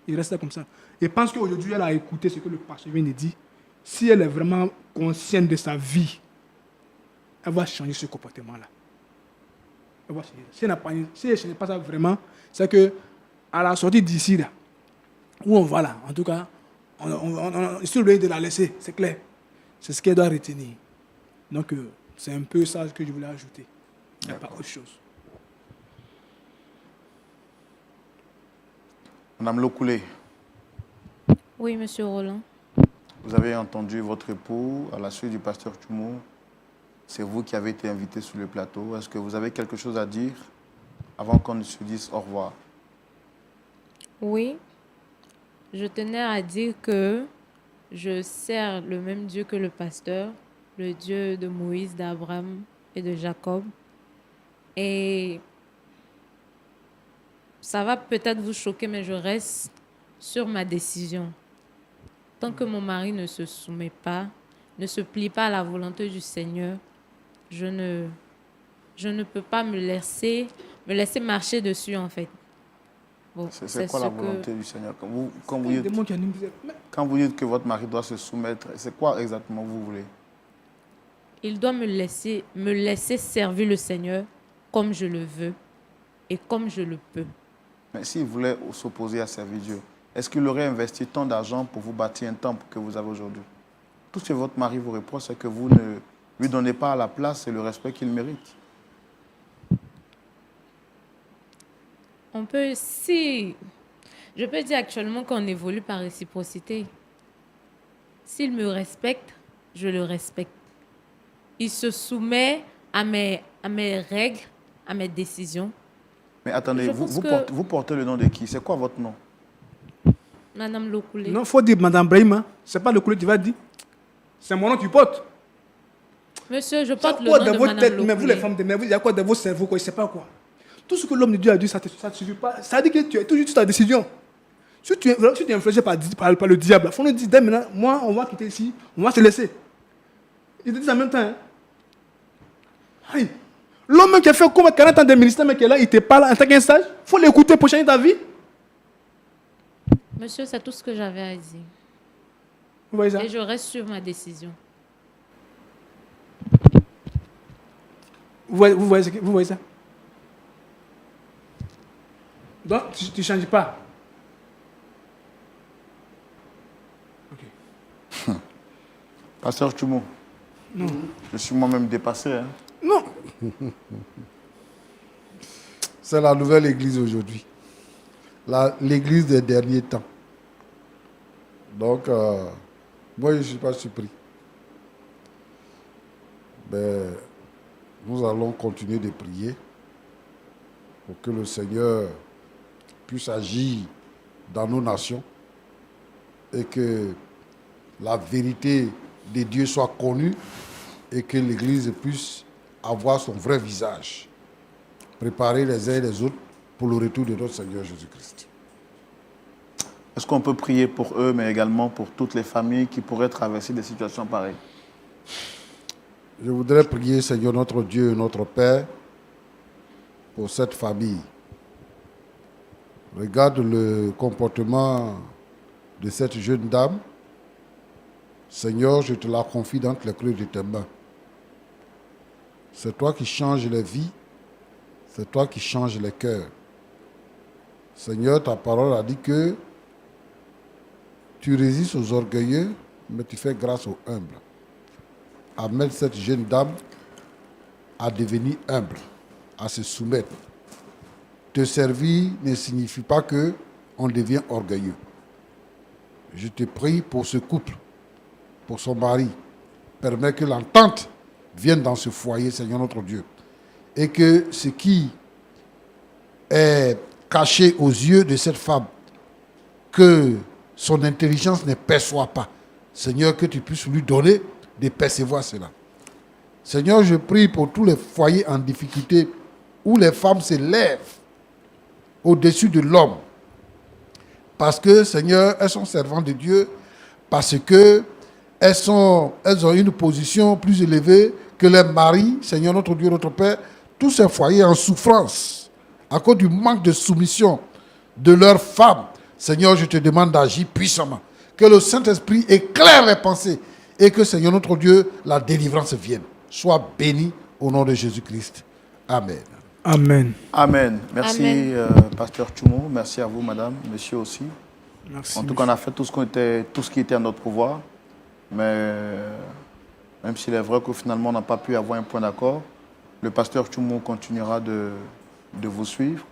[SPEAKER 3] il reste là comme ça. Et je pense qu'aujourd'hui, elle a écouté ce que le pasteur vient de dire. Si elle est vraiment consciente de sa vie, elle va changer ce comportement-là. Elle va changer. Si elle ne change pas ça vraiment, c'est qu'à la sortie d'ici, là, où on va là, en tout cas, on est sur le lieu de la laisser, c'est clair. C'est ce qu'elle doit retenir. Donc, c'est un peu ça que je voulais ajouter. Il n'y a pas autre chose.
[SPEAKER 1] Madame Lokoulé,
[SPEAKER 4] Oui, monsieur Roland.
[SPEAKER 1] vous avez entendu votre époux à la suite du pasteur Tchoumou. C'est vous qui avez été invité sur le plateau. Est-ce que vous avez quelque chose à dire avant qu'on ne se dise au revoir?
[SPEAKER 4] Oui, je tenais à dire que je sers le même Dieu que le pasteur, le Dieu de Moïse, d'Abraham et de Jacob. Et ça va peut-être vous choquer, mais je reste sur ma décision. Tant que mon mari ne se soumet pas, ne se plie pas à la volonté du Seigneur, je ne peux pas me laisser marcher dessus, en fait. Bon,
[SPEAKER 1] C'est quoi la volonté du Seigneur? Quand vous dites que votre mari doit se soumettre, c'est quoi exactement vous voulez?
[SPEAKER 4] Il doit me laisser servir le Seigneur comme je le veux et comme je le peux.
[SPEAKER 1] Mais s'il voulait s'opposer à servir Dieu, est-ce qu'il aurait investi tant d'argent pour vous bâtir un temple que vous avez aujourd'hui? Tout ce que votre mari vous reproche, c'est que vous ne lui donnez pas la place et le respect qu'il mérite.
[SPEAKER 4] Je peux dire actuellement qu'on évolue par réciprocité. S'il me respecte, je le respecte. Il se soumet à mes règles, à mes décisions.
[SPEAKER 1] Mais attendez, vous portez le nom de qui? C'est quoi votre nom?
[SPEAKER 4] Madame Lokoulé.
[SPEAKER 5] Non, il faut dire Madame Brahima. Ce n'est pas le Lokoulé qui va dire. C'est mon nom que tu portes.
[SPEAKER 4] Monsieur, je porte le
[SPEAKER 5] Quoi
[SPEAKER 4] nom
[SPEAKER 5] dans
[SPEAKER 4] de
[SPEAKER 5] votre
[SPEAKER 4] Madame
[SPEAKER 5] tête,
[SPEAKER 4] Lokoulé.
[SPEAKER 5] mais vous les femmes, mais il y a quoi dans vos cerveaux, quoi, je ne sais pas quoi. Tout ce que l'homme de Dieu a dit, ça ne suffit pas. Ça dit que tu es toujours sur ta décision. Si tu es influencé par le diable, il faut nous dire, dès maintenant, moi, on va quitter ici, on va se laisser. Ils te disent en même temps. Hein. Aïe. L'homme qui a fait comme 40 ans de ministère, mais qui est là, il te parle en tant qu'un sage, il faut l'écouter pour changer ta vie.
[SPEAKER 4] Monsieur, c'est tout ce que j'avais à dire.
[SPEAKER 5] Vous voyez ça?
[SPEAKER 4] Et je reste sur ma décision.
[SPEAKER 5] Vous voyez ça? Donc, tu ne changes pas.
[SPEAKER 1] Okay. Pasteur Tchoumo, non. Je suis moi-même dépassé. Hein.
[SPEAKER 5] Non.
[SPEAKER 2] C'est la nouvelle église aujourd'hui. L'église des derniers temps. Donc, moi, je ne suis pas surpris. Mais nous allons continuer de prier pour que le Seigneur puisse agir dans nos nations et que la vérité de Dieu soit connue et que l'Église puisse avoir son vrai visage, préparer les uns et les autres pour le retour de notre Seigneur Jésus-Christ.
[SPEAKER 1] Est-ce qu'on peut prier pour eux, mais également pour toutes les familles qui pourraient traverser des situations pareilles?
[SPEAKER 2] Je voudrais prier, Seigneur notre Dieu et notre Père, pour cette famille. Regarde le comportement de cette jeune dame. Seigneur, je te la confie dans les creux de tes mains. C'est toi qui changes les vies. C'est toi qui changes les cœurs. Seigneur, ta parole a dit que tu résistes aux orgueilleux, mais tu fais grâce aux humbles. Amène cette jeune dame à devenir humble, à se soumettre. Te servir ne signifie pas qu'on devient orgueilleux. Je te prie pour ce couple, pour son mari. Permets que l'entente vienne dans ce foyer, Seigneur notre Dieu. Et que ce qui est caché aux yeux de cette femme, que son intelligence ne perçoit pas, Seigneur, que tu puisses lui donner de percevoir cela. Seigneur, je prie pour tous les foyers en difficulté où les femmes se lèvent au-dessus de l'homme. Parce que, Seigneur, elles sont servantes de Dieu, parce que elles ont une position plus élevée que les maris, Seigneur notre Dieu, notre Père, tous ces foyers en souffrance, à cause du manque de soumission de leurs femmes. Seigneur, je te demande d'agir puissamment. Que le Saint-Esprit éclaire les pensées et que, Seigneur notre Dieu, la délivrance vienne. Sois béni au nom de Jésus-Christ. Amen.
[SPEAKER 5] Amen.
[SPEAKER 1] Amen. Merci,
[SPEAKER 4] Amen.
[SPEAKER 1] Pasteur Tchoumo. Merci à vous, madame, monsieur aussi.
[SPEAKER 5] Merci.
[SPEAKER 1] En tout cas, on a fait tout ce qui était à notre pouvoir. Mais même s'il est vrai que finalement, on n'a pas pu avoir un point d'accord, le pasteur Tchoumo continuera de vous suivre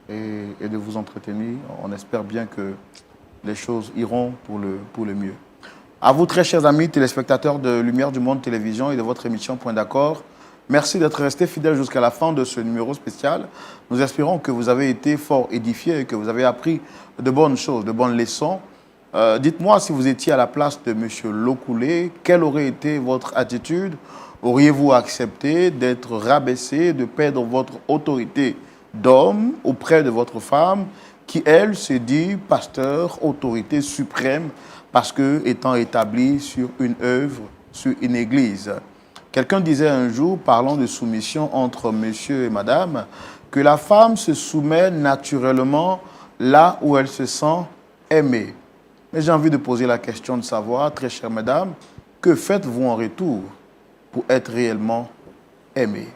[SPEAKER 1] et de vous entretenir. On espère bien que les choses iront pour le mieux. À vous, très chers amis téléspectateurs de Lumière du Monde Télévision et de votre émission Point d'accord, merci d'être restés fidèles jusqu'à la fin de ce numéro spécial. Nous espérons que vous avez été fort édifiés et que vous avez appris de bonnes choses, de bonnes leçons. Dites-moi si vous étiez à la place de M. Lokoulé, quelle aurait été votre attitude? Auriez-vous accepté d'être rabaissé, de perdre votre autorité d'homme auprès de votre femme qui, elle, se dit pasteur, autorité suprême, parce que étant établie sur une œuvre, sur une église? Quelqu'un disait un jour, parlant de soumission entre monsieur et madame, que la femme se soumet naturellement là où elle se sent aimée. Mais j'ai envie de poser la question de savoir, très chère madame, que faites-vous en retour pour être réellement aimée?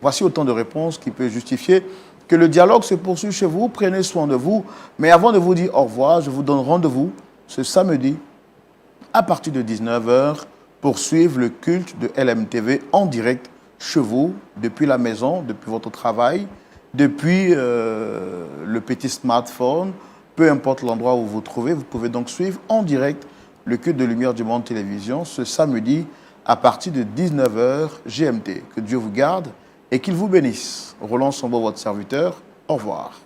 [SPEAKER 1] Voici autant de réponses qui peuvent justifier que le dialogue se poursuit chez vous. Prenez soin de vous. Mais avant de vous dire au revoir, je vous donne rendez-vous ce samedi à partir de 19h pour suivre le culte de LMTV en direct chez vous, depuis la maison, depuis votre travail, depuis le petit smartphone, peu importe l'endroit où vous vous trouvez. Vous pouvez donc suivre en direct le culte de Lumière du Monde Télévision ce samedi à partir de 19h GMT. Que Dieu vous garde et qu'il vous bénisse. Roland Sambo, votre serviteur. Au revoir.